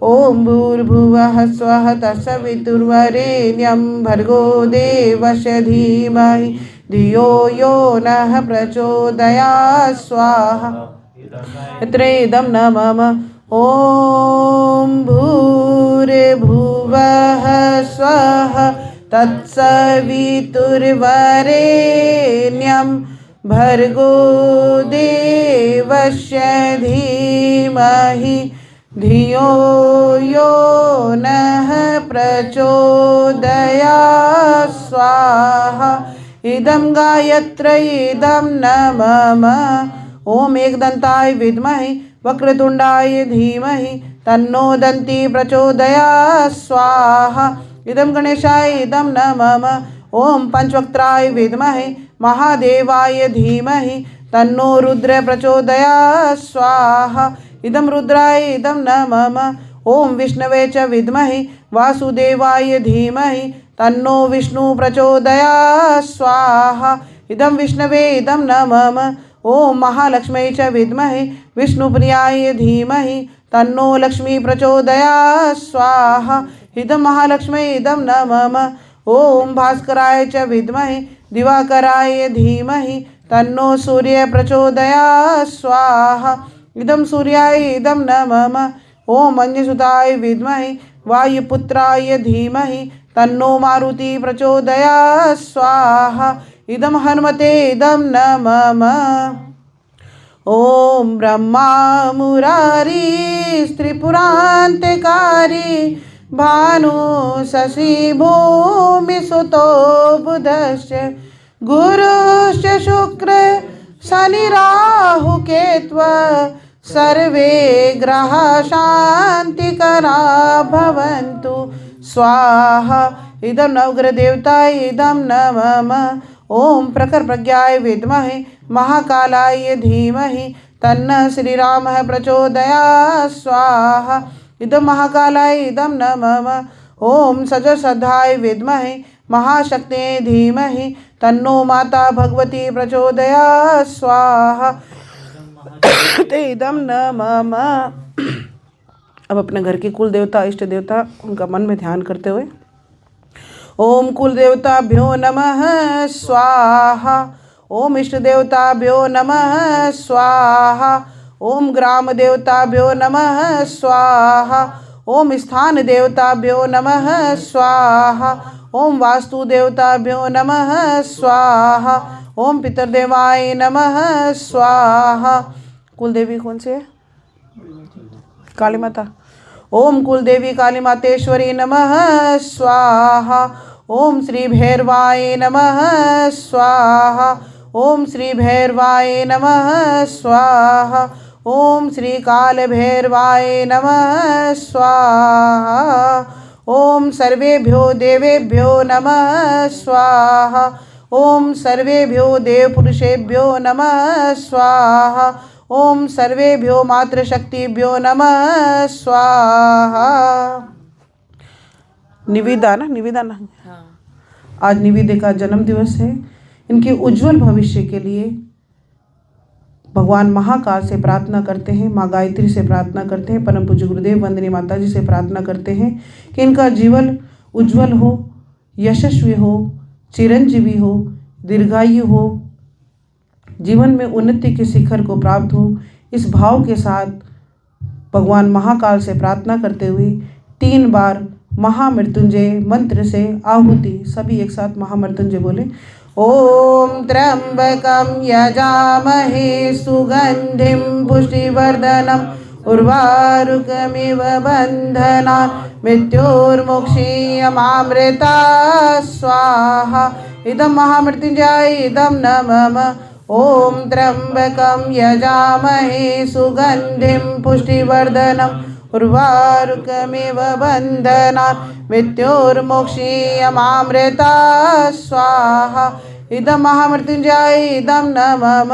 ॐ भूर्भुवः स्वः तत्सवितुर्वरेण्यं भर्गो देवस्य धीमहि धियो यो नः प्रचोदयात् स्वाहा। यत्र इदं न मम। ॐ भूर्भुवः स्वः तत्सवितुर्वरेण्यं भर्गो देवस्य धीमहि धियो यो नः प्रचोदयात् स्वाहा। इदं गायत्र्यै इदं न मम। ॐ एकदन्ताय विद्महे वक्रतुण्डाय धीमहि तन्नो दन्ती प्रचोदयात् स्वाहा। इदं गणेशाय इदं न मम। ॐ पंचवक्त्राय विद्महे महादेवाय धीमहि तन्नो रुद्र प्रचोदयात् स्वाहा। इदं रुद्राय इदं न मम। ॐ विष्णवे च विद्महे वासुदेवाय धीमहि तन्नो विष्णु प्रचोदयात् स्वाहा। इदं विष्णवे इदं न मम। ॐ महालक्ष्म्यै च विद्महे विष्णुप्रियाय धीमहि तन्नो लक्ष्मी प्रचोदयात् स्वाहा। इदं महालक्ष्म्यै इदं न मम। ॐ भास्कराय च विद्महे दिवाकराय धीमहि तन्नो सूर्य प्रचोदयात् स्वाहा। इदं सूर्याय इदं न मम। ॐ मन्यसुताय विद्महे वायुपुत्राय धीमहि तन्नो मारुति प्रचोदयात् स्वाहा। इदं हनुमते इदं न मम। ॐ ब्रह्मा मुरारी त्रिपुरान्तकारी भानु शशि भूमिसुतो बुधश्च गुरुश्च शुक्र शनि राहु केत्व सर्वे ग्रहा शान्तिकरा भवन्तु स्वाहा। इदं नवग्रहदेवताय इदं न मम। ॐ प्रखर प्रज्ञाय विद्महे महाकालाय धीमहि तन्नः श्रीरामः प्रचोदयात् स्वाहा। इदं महाकालाय इदं न मम। ॐ सजश्रद्धाय विद्महे महाशक्ते धीमहि तन्नो माता भगवती प्रचोदयात् स्वाहा। इदं न मम। अब अपने घर के कुल देवता इष्ट देवता उनका मन में ध्यान करते हुए ओम कुल देवताभ्यो नमः स्वाहा। ओम इष्ट देवताभ्यो नमः स्वाहा। ओम ग्राम देवताभ्यो नमः स्वाहा। ओम स्थान देवताभ्यो नमः स्वाहा। ओम वास्तु देवताभ्यो नमः स्वाहा। ओम पितृदेवाय नमः स्वाहा। कुल देवी कौन सी है? काली माता। ओम कुल देवी काली मातेश्वरी नमः स्वाहा। ओम श्री भैरवाय नमः स्वाहा। ओम श्री भैरवाय नमः स्वाहा। ओम श्री काल भैरवाय नमः स्वाहा। ओम सर्वेभ्यो देवेभ्यो नमः स्वाहा। ओम सर्वेभ्यो देवपुरुषेभ्यो नमः स्वाहा। ओम सर्वेभ्यो मातृशक्तिभ्यो नमः स्वाहा। निविदा ना हाँ। आज निविदे का जन्म दिवस है। इनके उज्जवल भविष्य के लिए भगवान महाकाल से प्रार्थना करते हैं, माँ गायत्री से प्रार्थना करते हैं, परम पूज्य गुरुदेव वंदनीय माता जी से प्रार्थना करते हैं कि इनका जीवन उज्जवल हो, यशस्वी हो, चिरंजीवी हो, दीर्घायु हो, जीवन में उन्नति के शिखर को प्राप्त हो। इस भाव के साथ भगवान महाकाल से प्रार्थना करते हुए 3 बार महामृत्युंजय मंत्र से आहुति, सभी एक साथ महामृत्युंजय बोले। ओम त्र्यंबकं यजामहे सुगंधिं पुष्टिवर्धनम् उर्वारुकमिव बन्धनान् मृत्योर्मुक्षीयमामृता स्वाहा। इदं महामृत्युंजय इदं न मम। ओम त्र्यंबकं यजामहे सुगंधिं पुष्टिवर्धनम् उर्वारुकमिव बन्धनान् मृत्योर्मुक्षीयमामृता स्वाहा। इदं महामृत्युंजय इदं न मम।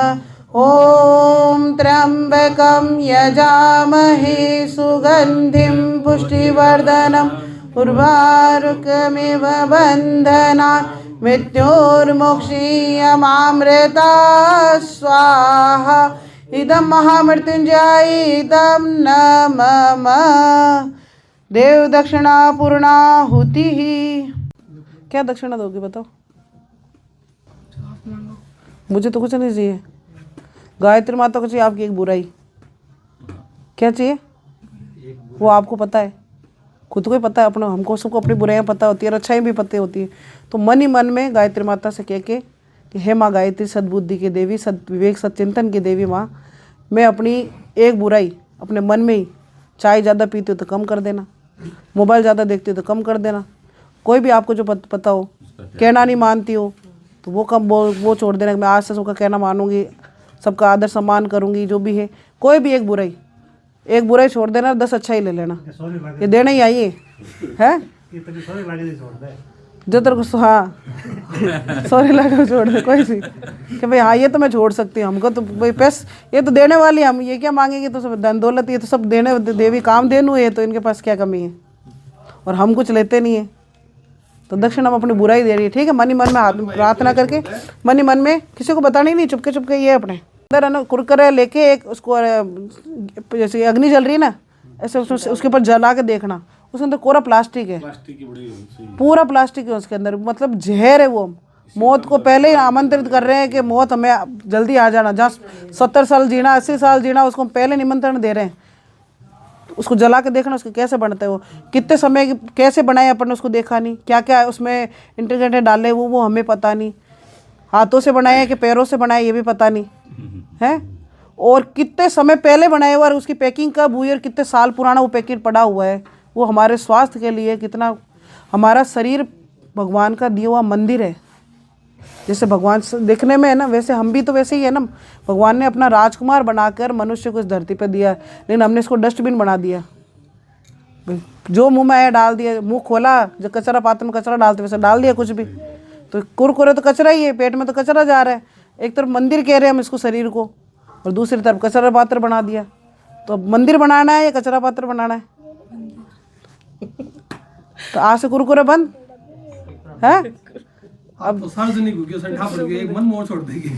ओम त्र्यंबकं यजामहे सुगंधिं पुष्टिवर्धनम् उर्वारुकमिव बन्धनान् मृत्योर्मुक्षीयमामृता स्वाहा इदं महामृत्युंजय इदं न मम। देव दक्षिणा पूर्णाहुति ही। क्या दक्षिणा दोगे बताओ? मुझे तो कुछ नहीं चाहिए। गायत्री माता को चाहिए आपकी एक बुराई। क्या चाहिए वो आपको पता है, खुद को ही पता है अपना। हमको सबको अपनी बुराइयाँ पता होती है और अच्छाई भी पता होती है। तो मन ही मन में गायत्री माता से कह के कि हे माँ गायत्री, सद्बुद्धि की देवी, सद्विवेक सच्चिंतन की देवी माँ, मैं अपनी एक बुराई अपने मन में ही, चाय ज़्यादा पीती हो तो कम कर देना, मोबाइल ज़्यादा देखती हो तो कम कर देना, कोई भी आपको जो पता हो, कहना नहीं मानती हो तो वो छोड़ देना। मैं आज से सबका कहना मानूंगी, सबका आदर सम्मान करूंगी, जो भी है। कोई भी एक बुराई छोड़ देना, 10 अच्छा ही ले लेना। ये देना ही आई है जो तेरे को। हाँ सॉरी लगा छोड़ दे कोई सी कि भाई हाँ ये तो मैं छोड़ सकती हूँ। हमको तो भाई पैस ये तो देने वाली, हम ये क्या मांगेंगे? तो सब धन दौलत, ये तो सब देने देवी काम देनु है, तो इनके पास क्या कमी है? और हम कुछ लेते नहीं है। तो दक्षिण हम अपनी बुराई दे रही है, ठीक है। मन ही मन में हाथ में प्रार्थना करके, मन ही मन में, किसी को बताना ही नहीं, चुपके चुपके ये अपने अंदर है ना कुरकुरे लेके एक उसको जैसे अग्नि जल रही है ना, ऐसे उसके ऊपर जला के देखना, उसके अंदर पूरा प्लास्टिक है, पूरा प्लास्टिक है उसके अंदर, मतलब जहर है वो। मौत को पहले ही आमंत्रित कर रहे हैं कि मौत हमें जल्दी आ जाना। जहाँ 70 साल जीना, 80 साल जीना, उसको पहले निमंत्रण दे रहे हैं। उसको जला के देखना उसके कैसे बनता है, वो कितने समय कैसे बनाए अपन ने उसको देखा नहीं, क्या क्या उसमें इंटीग्रेटेड डाले वो हमें पता नहीं। हाथों से बनाए कि पैरों से बनाए ये भी पता नहीं है। और कितने समय पहले बनाए हुआ, और उसकी पैकिंग कब हुई और कितने साल पुराना वो पैकेट पड़ा हुआ है। वो हमारे स्वास्थ्य के लिए कितना, हमारा शरीर भगवान का दिया हुआ मंदिर है। जैसे भगवान देखने में है ना, वैसे हम भी तो वैसे ही है ना। भगवान ने अपना राजकुमार बनाकर मनुष्य को इस धरती पर दिया, लेकिन हमने इसको डस्टबिन बना दिया। जो मुंह में आया डाल दिया, मुंह खोला, जो कचरा पात्र में कचरा डालते वैसे डाल दिया कुछ भी। तो कुरकुरे तो कचरा ही है, पेट में तो कचरा जा रहा है। एक तरफ मंदिर कह रहे हैं हम इसको शरीर को, और दूसरी तरफ कचरा पात्र बना दिया। तो मंदिर बनाना है या कचरा पात्र बनाना है? तो आज से कुरकुरे बंद है। अब तो सार्वजनिक हो गया, संठा पड़ गया, एक मन मोड़ छोड़ देगी।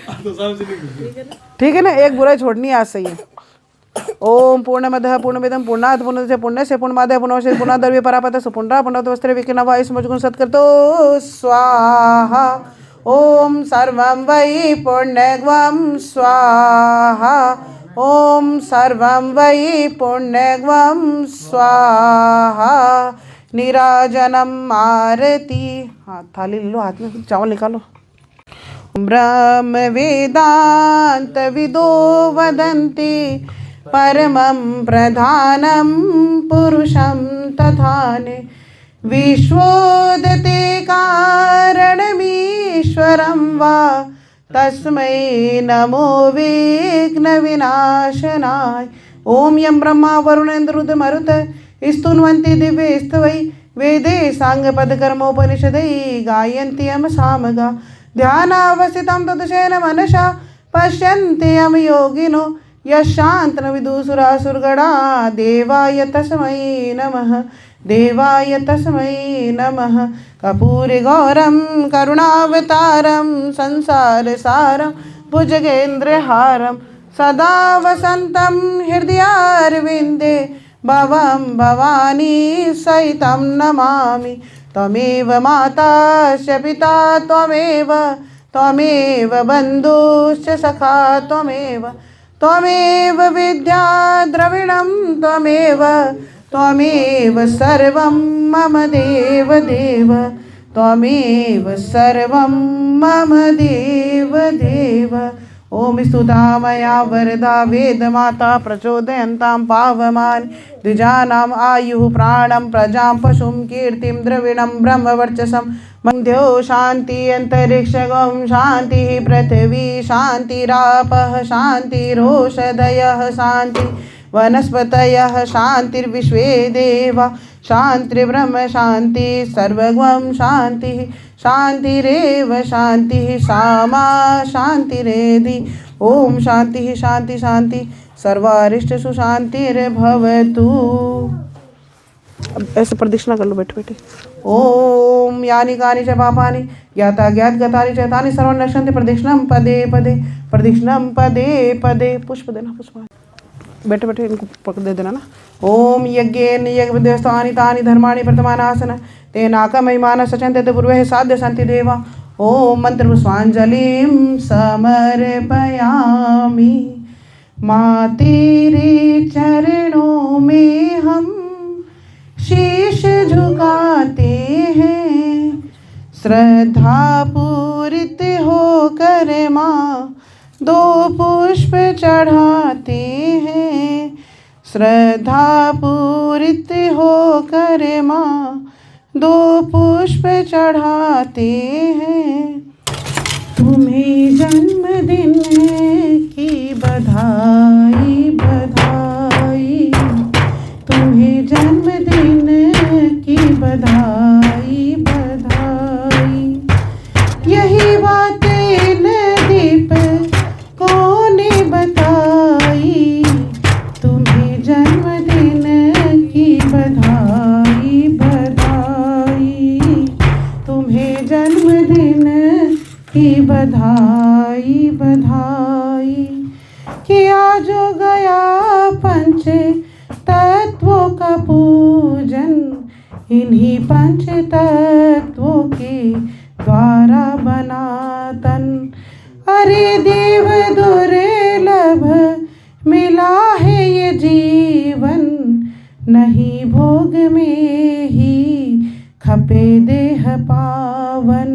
अब तो सार्वजनिक हो गया, ठीक है ना। एक बुराई छोड़नी है आज से ही। ओम पूर्णमदः पूर्णमिदं पूर्णात् पूर्णस्य पूर्णस्य पूर्णमादाय पूर्णवशेष पूर्णाद्रव्य परापतः सुपुण्ड्रा पूर्णवत् वस्त्रे विकिनवा स्मजुगुण सत्कृतो स्वाहा। ओम सर्वं वै पुण्यग्वं स्वाहा। ओम सर्वं वै पुण्यग्वं स्वाहा। निराजनम आरती। हाँ थाली ले लो, हाथ में चावल निकालो। ब्रह्म वेदांत विदो वदन्ति परमं प्रधानं पुरुषं तथाने विश्वोदते कारणमीश्वरं वा तस्मै नमो विघ्न विनाशनाय। ओम यं ब्रह्मा वरुणेन्द्र रुद्रमरुत स्तुन्वन्ति दिव्य स्तवै वेदे साङ्गपदकर्मोपनिषदै गायन्ति यम सामगा। ध्यानावस्थितं तदशेन मनसा पश्यन्ति यम योगिनो यशान्तन विदुसुरासुरगणा। देवाय तस्मै नमः, देवाय तस्मै नमः। कर्पूरगौरं करुणावतारं संसारसारं भुजगेन्द्रहारं सदा वसन्तं हृदयारविन्दे भवं भवानी सहितं नमामि। त्वमेव माता च पिता त्वमेव, त्वमेव बन्धुश्च सखा त्वमेव, त्वमेव विद्या द्रविणं त्वमेव, त्वमेव सर्वं मम देव देव, त्वमेव सर्वं मम देव देव। ओम स्तुता मया वरदा वेदमाता प्रचोदयन्तां पावमान द्विजानाम् आयुः प्राणं प्रजां पशुं कीर्तिं द्रविणं ब्रह्मवर्चसं। मध्यो शान्ति अन्तरिक्षगं शान्तिः पृथिवी शान्तिरापः शान्तिरोषधयः शान्ति वनस्पतयः शान्तिर्विश्वे देवा शान्तिर्ब्रह्म शान्ति सर्वगं शान्तिः शान्तिरेव शान्तिः सामा शान्तिरेधि। ओम शान्तिः शान्ति शान्ति सर्वारिष्टसु शान्तिर्भवतु। अब ऐसे प्रदक्षिणा कर लो बैठे बैठे। ओम यानि कानि च पापानि ज्ञाता ज्ञात गतानि च तानि सर्वाणि नश्यन्ति प्रदक्षिणं पदे पदे प्रदक्षिणं पदे पदे। पुष्प देना, पुष्प बैठे बैठे इनको पकड़ दे देना ना। ओम यज्ञेन यज्ञविद्वस्तानि तानि धर्माणि वर्तमानासन तेनाकमहिमान सचन्ते पूर्वे साध्य सन्ति देवा। ओम मंत्रपुष्पाञ्जलिं समर्पयामि माँ तेरे चरणों में हम शीश झुकाते हैं, श्रद्धा पूरित होकर माँ दो पुष्प चढ़ाते हैं, श्रद्धा पूरित होकर माँ दो पुष्प चढ़ाते हैं। तुम्हें जन्मदिन की बधाई बधाई, तुम्हें जन्मदिन की बधाई बधाई। यही बातें दीप को ने बताई, तुम्हें जन्मदिन की बधाई बधाई, तुम्हें जन्मदिन की बधाई बधाई। किया जो गया पंच तत्वों का पूजन, इन्हीं पंच तत्वों के द्वारा बना तन। अरे देव दुर्लभ मिला है ये जीवन, नहीं भोग में ही खपे देह पावन।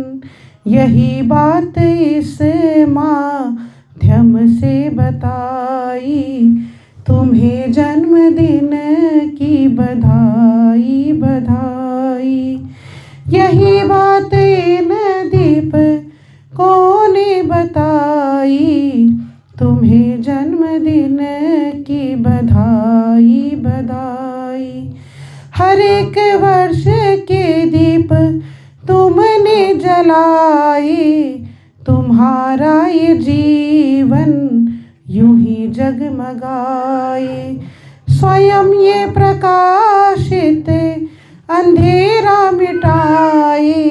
यही बात इस माध्यम से बताई, तुम्हें जन्मदिन की बधाई बधाई। यही बात इन दीप को ने बताई, तुम्हें जन्मदिन की बधाई बधाई। हर एक वर्ष के दीप तुमने जलाए, तुम्हारा ये जीवन यूं ही जगमगाए। स्वयं ये प्रकाशित अंधेरा मिटाए,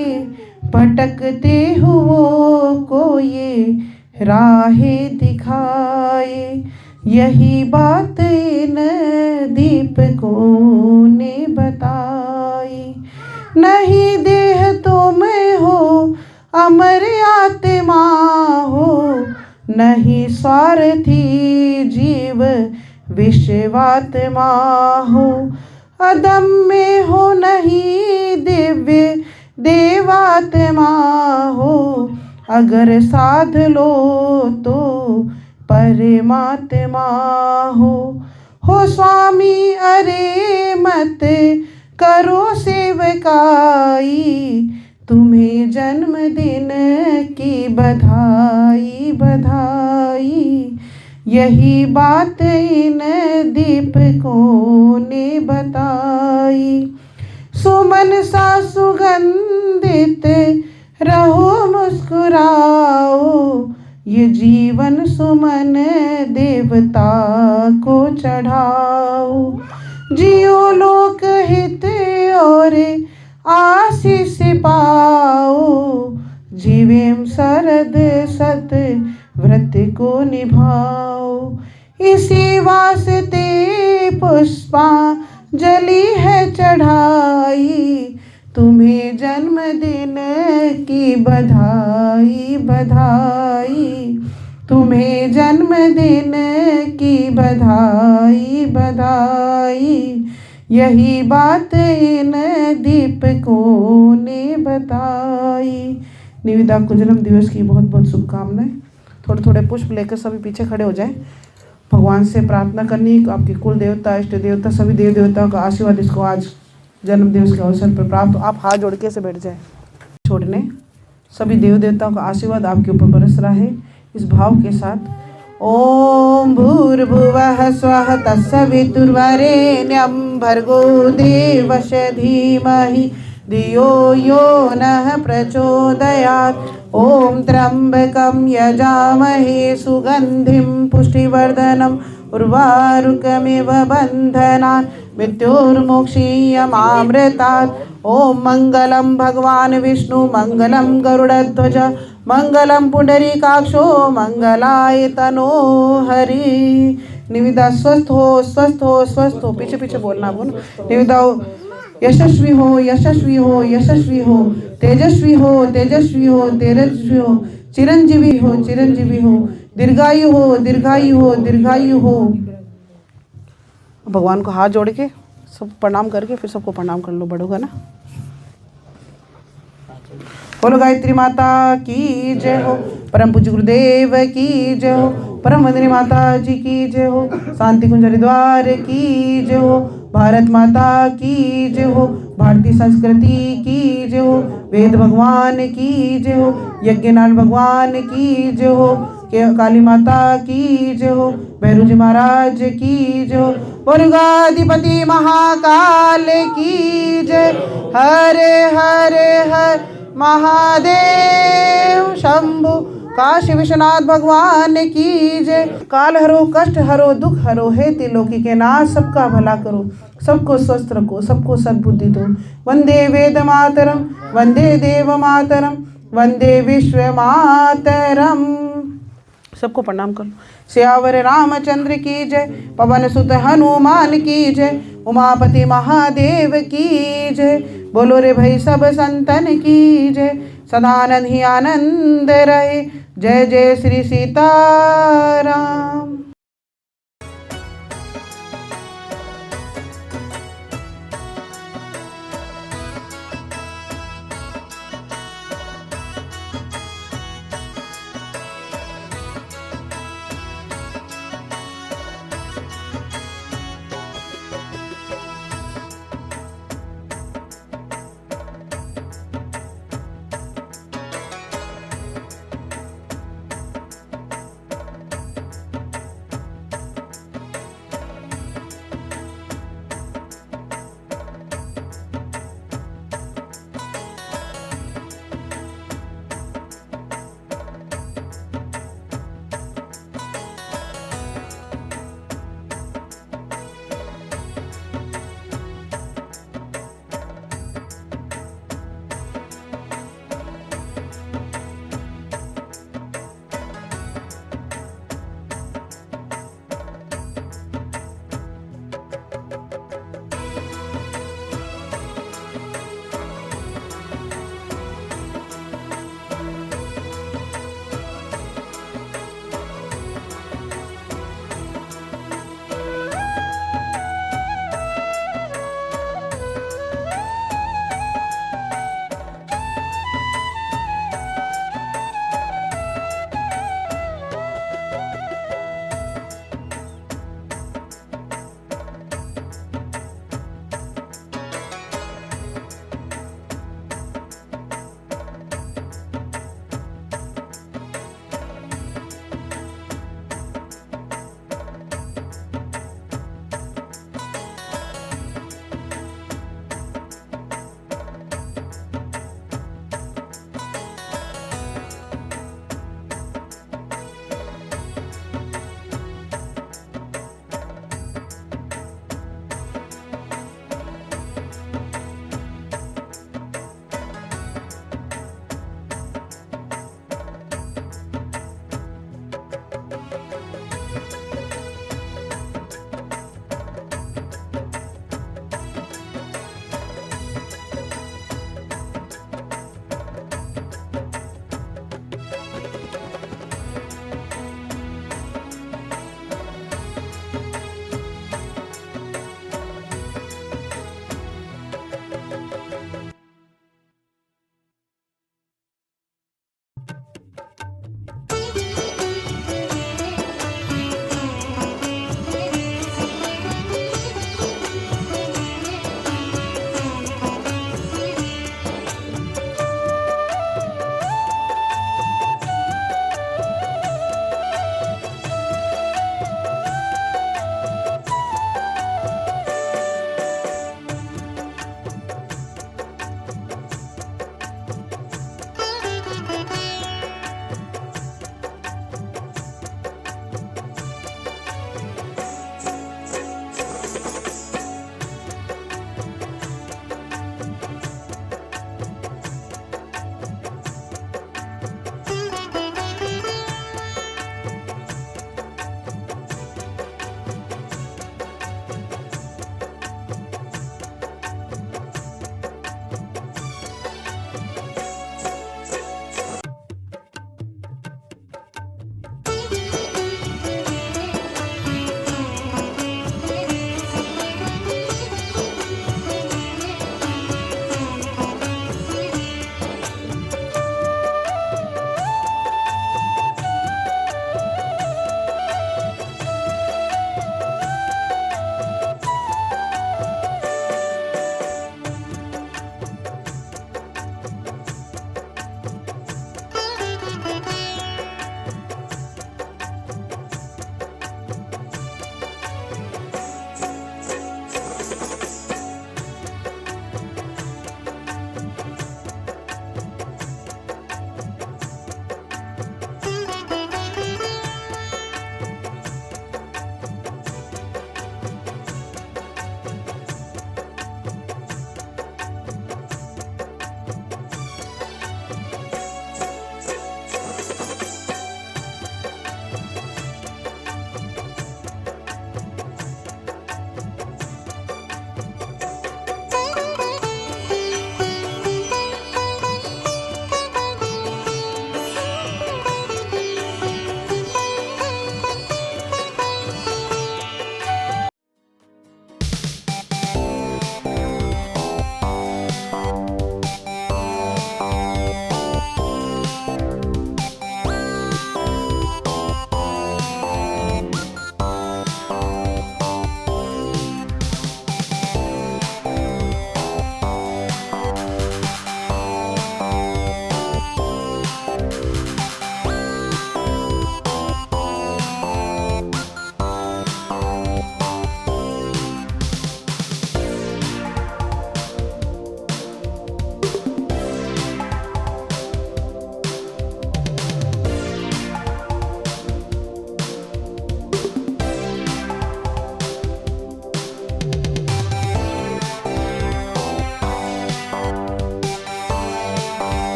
भटकते हुओं को ये राहें दिखाए। यही बात इन दीपकों ने बताई। नहीं देह तुम हो अमर आत्मा हो, नहीं स्वार्थी जीव विश्वात्मा हो। अदम्य हो नहीं दिव्य देवात्मा हो, अगर साध लो तो परमात्मा हो स्वामी। अरे मत करो सेवकाई, तुम्हें जन्मदिन की बधाई बधाई। यही बात इन दीपकों ने बताई। सुमन सा सुगंधित रहो मुस्कुराओ, ये जीवन सुमन देवता को चढ़ाओ। जियो लोक हित और आशीष पाओ, जीवेम शरद सत व्रत को निभाओ। इसी वास्ते पुष्पांजलि है चढ़ाई, तुम्हें जन्मदिन की बधाई बधाई, तुम्हें जन्मदिन की बधाई बधाई। यही बात इन दीपकों ने बताई। निविदा को जन्म दिवस की बहुत बहुत शुभकामनाएं। थोड़े थोड़े पुष्प लेकर सभी पीछे खड़े हो जाएं। भगवान से प्रार्थना करनी, आपके कुल देवता इष्ट देवता सभी देव देवताओं का आशीर्वाद इसको आज जन्म दिवस के अवसर पर प्राप्त। आप हाथ जोड़ के से बैठ जाएं। छोड़ने सभी देव देवताओं का आशीर्वाद आपके ऊपर बरस रहा है इस भाव के साथ। ओम भूर्भुवः स्वः तत्सवितुर्वरेण्यं भर्गो देवस्य धीमहि धियो यो नः प्रचोदयात्। ॐ त्र्यम्बकं यजामहे सुगन्धिं पुष्टिवर्धनम् उर्वारुकमिव बन्धनान् मृत्योर्मुक्षीयमामृतात्। ॐ मङ्गलं भगवान् विष्णु मङ्गलं गरुडध्वज मङ्गलं पुण्डरीकाक्षो मङ्गलाय तनो हरि। निविदा स्वस्थ हो स्वस्थ हो स्वस्थ हो, पीछे पीछे बोलना बोलो। निविदा यशस्वी हो यशस्वी हो यशस्वी हो, तेजस्वी हो तेजस्वी हो तेजस्वी हो, चिरंजीवी हो चिरंजीवी हो, दीर्घायु हो दीर्घायु हो दीर्घायु हो। भगवान को हाथ जोड़ के सब प्रणाम करके फिर सबको प्रणाम कर लो, बढ़ोगा ना। बोलो गायत्री माता की जय हो, परम पूज्य गुरुदेव की जय हो, परम वंदनीय माता जी की जय हो, शांति कुंज हरिद्वार की जय हो, भारत माता की जय हो, भारतीय संस्कृति की जय हो, वेद भगवान की जय हो, यज्ञनाथ भगवान की जय हो, काली माता की जय हो, भैरू जी महाराज की जय हो, मुरुगाधिपति महाकाल की जय। हरे हरे हर महादेव शंभु, काशी विश्वनाथ भगवान की जय। काल हरो कष्ट हरो दुख हरो, हे त्रिलोकी के नाथ सबका भला करो, सबको स्वस्थ रखो, सबको सद्बुद्धि दो। वंदे वेद मातरम वंदे देव मातरम वंदे विश्व मातरम। सबको प्रणाम करो। सियावर रामचंद्र की जय, पवन सुत हनुमान की जय, उमापति महादेव की जय। बोलो रे भाई सब संतन की जय, सदानंद ही आनंद रहे। जय जय श्री सीताराम।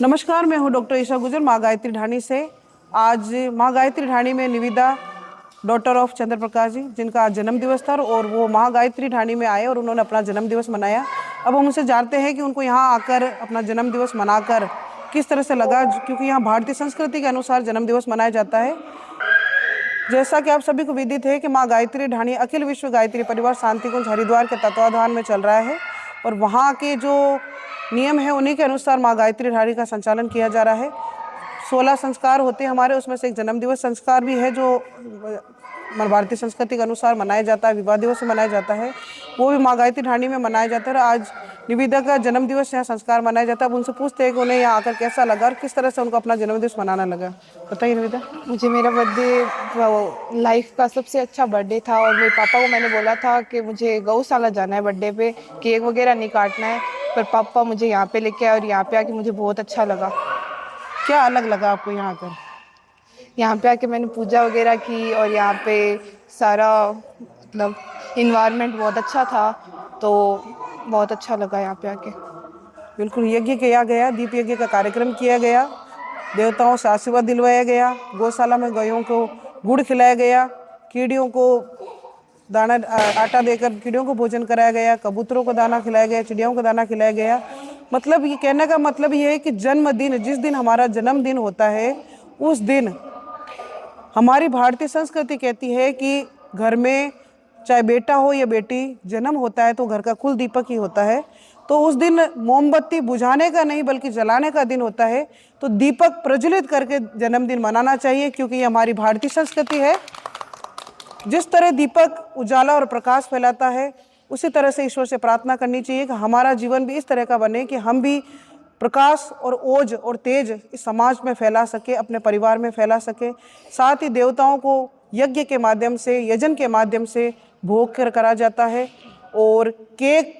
नमस्कार, मैं हूं डॉक्टर ईशा गुजर, माँ गायत्री ढाणी से। आज माँ गायत्री ढाणी में निविदा डॉटर ऑफ चंद्र प्रकाश जी, जिनका आज जन्म दिवस था और वो माँ गायत्री ढाणी में आए और उन्होंने अपना जन्म दिवस मनाया। अब हम उनसे जानते हैं कि उनको यहाँ आकर अपना जन्म दिवस मनाकर किस तरह से लगा, क्योंकि यहाँ भारतीय संस्कृति के अनुसार जन्म दिवस मनाया जाता है। जैसा कि आप सभी को विदित है कि माँ गायत्री ढाणी अखिल विश्व गायत्री परिवार शांति कुंज हरिद्वार के तत्वाधान में चल रहा है और वहाँ के जो नियम है उन्हीं के अनुसार माँ गायत्री ढाणी का संचालन किया जा रहा है। 16 संस्कार होते हैं हमारे, उसमें से एक जन्म दिवस संस्कार भी है जो भारतीय संस्कृति के अनुसार मनाया जाता है, विवाह दिवस से मनाया जाता है, वो भी माँ गायत्री ढाणी में मनाया जाता है। और आज निविदा का जन्म दिवस यहाँ संस्कार मनाया जाता है। अब उनसे पूछते हैं कि उन्हें यहाँ आकर कैसा लगा और किस तरह से उनको अपना जन्म दिवस मनाना लगा। बताइए निविदा। मुझे मेरा बर्थडे लाइफ का सबसे अच्छा बर्थडे था और मेरे पापा को मैंने बोला था कि मुझे गौशाला जाना है बर्थडे पे, केक वगैरह नहीं काटना है, पर पापा मुझे यहाँ पे लेके आए और यहाँ पे आके मुझे बहुत अच्छा लगा। क्या अलग लगा आपको यहाँ आकर? यहाँ पे आके मैंने पूजा वगैरह की और यहाँ पे सारा मतलब इन्वायरमेंट बहुत अच्छा था, तो बहुत अच्छा लगा यहाँ पे आके। बिल्कुल, यज्ञ किया गया, दीप यज्ञ का कार्यक्रम किया गया, देवताओं से आशीर्वाद दिलवाया गया, गौशाला में गायों को गुड़ खिलाया गया, कीड़ियों को दाना आटा देकर कीड़ियों को भोजन कराया गया, कबूतरों को दाना खिलाया गया, चिड़ियों को दाना खिलाया गया। मतलब ये कहने का मतलब ये है कि जन्मदिन, जिस दिन हमारा जन्मदिन होता है उस दिन हमारी भारतीय संस्कृति कहती है कि घर में चाहे बेटा हो या बेटी जन्म होता है तो घर का कुल दीपक ही होता है। तो उस दिन मोमबत्ती बुझाने का नहीं बल्कि जलाने का दिन होता है। तो दीपक प्रज्वलित करके जन्मदिन मनाना चाहिए, क्योंकि ये हमारी भारतीय संस्कृति है। जिस तरह दीपक उजाला और प्रकाश फैलाता है, उसी तरह से ईश्वर से प्रार्थना करनी चाहिए कि हमारा जीवन भी इस तरह का बने कि हम भी प्रकाश और ओज और तेज इस समाज में फैला सके, अपने परिवार में फैला सके। साथ ही देवताओं को यज्ञ के माध्यम से, यजन के माध्यम से भोग कर करा जाता है। और केक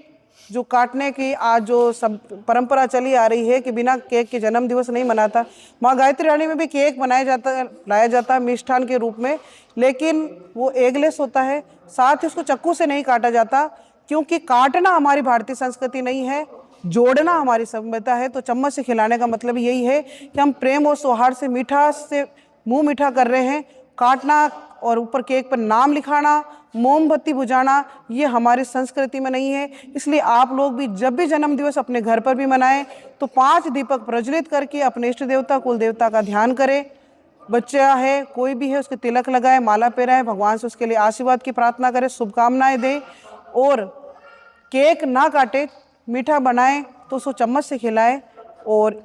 जो काटने की आज जो सब परंपरा चली आ रही है कि बिना केक के जन्म दिवस नहीं मनाता, माँ गायत्री ढाणी में भी केक लाया जाता है मिष्ठान के रूप में, लेकिन वो एगलेस होता है। साथ ही उसको चाकू से नहीं काटा जाता, क्योंकि काटना हमारी भारतीय संस्कृति नहीं है, जोड़ना हमारी सभ्यता है। तो चम्मच से खिलाने का मतलब यही है कि हम प्रेम और सौहार्द से मीठा से मुंह मीठा कर रहे हैं। काटना और ऊपर केक पर नाम लिखाना, मोमबत्ती बुझाना, ये हमारी संस्कृति में नहीं है। इसलिए आप लोग भी जब भी जन्म दिवस अपने घर पर भी मनाएं तो 5 दीपक प्रज्वलित करके अपने इष्ट देवता कुल देवता का ध्यान करें। बच्चा है कोई भी है उसके तिलक लगाए, माला पहनाए, भगवान से उसके लिए आशीर्वाद की प्रार्थना करें, शुभकामनाएं दें। और केक ना काटे, मीठा बनाएं तो उसको चम्मच से खिलाएं। और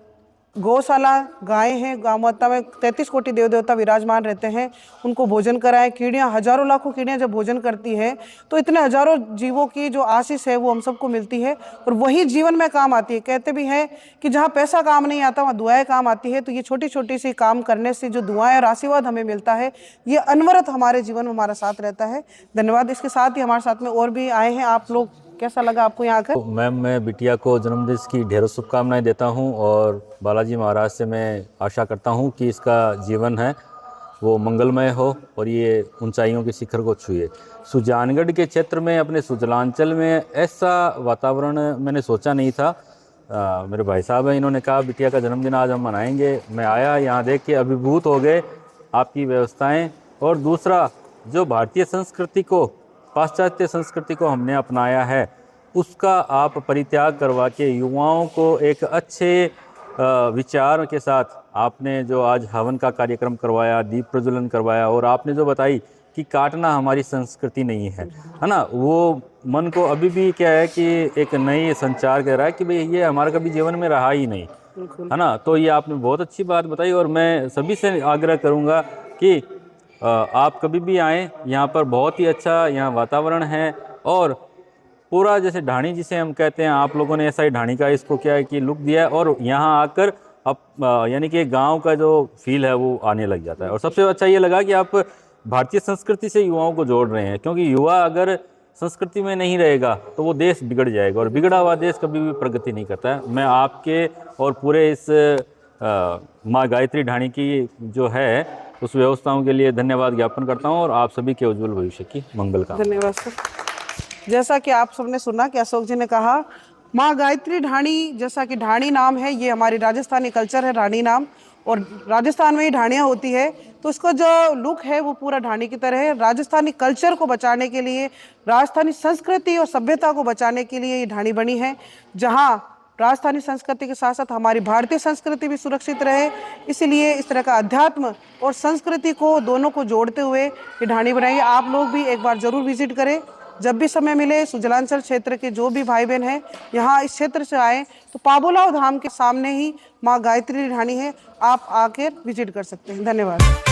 गौशाला गाय हैं, गौ माता में 33 कोटि देव देवता विराजमान रहते हैं, उनको भोजन कराएं। कीड़ियाँ, हजारों लाखों कीड़ियाँ जब भोजन करती है तो इतने हजारों जीवों की जो आशीष है वो हम सबको मिलती है और वही जीवन में काम आती है। कहते भी हैं कि जहाँ पैसा काम नहीं आता वहाँ दुआएं काम आती है। तो ये छोटी छोटी सी काम करने से जो दुआएं और आशीर्वाद हमें मिलता है, ये अनवरत हमारे जीवन में हमारा साथ रहता है। धन्यवाद। इसके साथ ही हमारे साथ में और भी आए हैं। आप लोग, कैसा लगा आपको यहाँ आकर? मैम, मैं बिटिया को जन्मदिन की ढेरों शुभकामनाएं देता हूँ और बालाजी महाराज से मैं आशा करता हूँ कि इसका जीवन है वो मंगलमय हो और ये ऊंचाइयों के शिखर को छुए। सुजानगढ़ के क्षेत्र में, अपने सुजलांचल में ऐसा वातावरण मैंने सोचा नहीं था। मेरे भाई साहब हैं, इन्होंने कहा बिटिया का जन्मदिन आज हम मनाएंगे। मैं आया, यहाँ देख के अभिभूत हो गए आपकी व्यवस्थाएँ। और दूसरा, जो भारतीय संस्कृति को, पाश्चात्य संस्कृति को हमने अपनाया है, उसका आप परित्याग करवा के युवाओं को एक अच्छे विचार के साथ आपने जो आज हवन का कार्यक्रम करवाया, दीप प्रज्वलन करवाया, और आपने जो बताई कि काटना हमारी संस्कृति नहीं है ना, वो मन को अभी भी क्या है कि एक नई संचार कह रहा है कि भाई ये हमारा कभी जीवन में रहा ही नहीं, है ना। तो ये आपने बहुत अच्छी बात बताई और मैं सभी से आग्रह करूँगा कि आप कभी भी आएँ, यहाँ पर बहुत ही अच्छा यहाँ वातावरण है। और पूरा जैसे ढाणी जिसे हम कहते हैं, आप लोगों ने ऐसा ही ढाणी का इसको क्या है कि लुक दिया है और यहाँ आकर अब यानी कि गांव का जो फील है वो आने लग जाता है। और सबसे अच्छा ये लगा कि आप भारतीय संस्कृति से युवाओं को जोड़ रहे हैं, क्योंकि युवा अगर संस्कृति में नहीं रहेगा तो वो देश बिगड़ जाएगा और बिगड़ा हुआ देश कभी भी प्रगति नहीं करता है। मैं आपके और पूरे इस माँ गायत्री ढाणी की जो है उस व्यवस्थाओं के लिए धन्यवाद ज्ञापन करता हूँ और आप सभी के उज्जवल भविष्य की मंगल कामना। धन्यवाद सर। जैसा कि आप सबने सुना कि अशोक जी ने कहा माँ गायत्री ढाणी, जैसा कि ढाणी नाम है, ये हमारी राजस्थानी कल्चर है, ढाणी नाम, और राजस्थान में ही ढाणियाँ होती है, तो उसका जो लुक है वो पूरा ढाणी की तरह है। राजस्थानी कल्चर को बचाने के लिए, राजस्थानी संस्कृति और सभ्यता को बचाने के लिए ये ढाणी बनी है, जहाँ राजस्थानी संस्कृति के साथ साथ हमारी भारतीय संस्कृति भी सुरक्षित रहे। इसलिए इस तरह का अध्यात्म और संस्कृति को दोनों को जोड़ते हुए ये ढाणी बनाई है। आप लोग भी एक बार जरूर विजिट करें, जब भी समय मिले। सुजलांचल क्षेत्र के जो भी भाई बहन हैं यहाँ इस क्षेत्र से आए तो पाबोलाव धाम के सामने ही माँ गायत्री ढाणी है, आप आकर विजिट कर सकते हैं। धन्यवाद।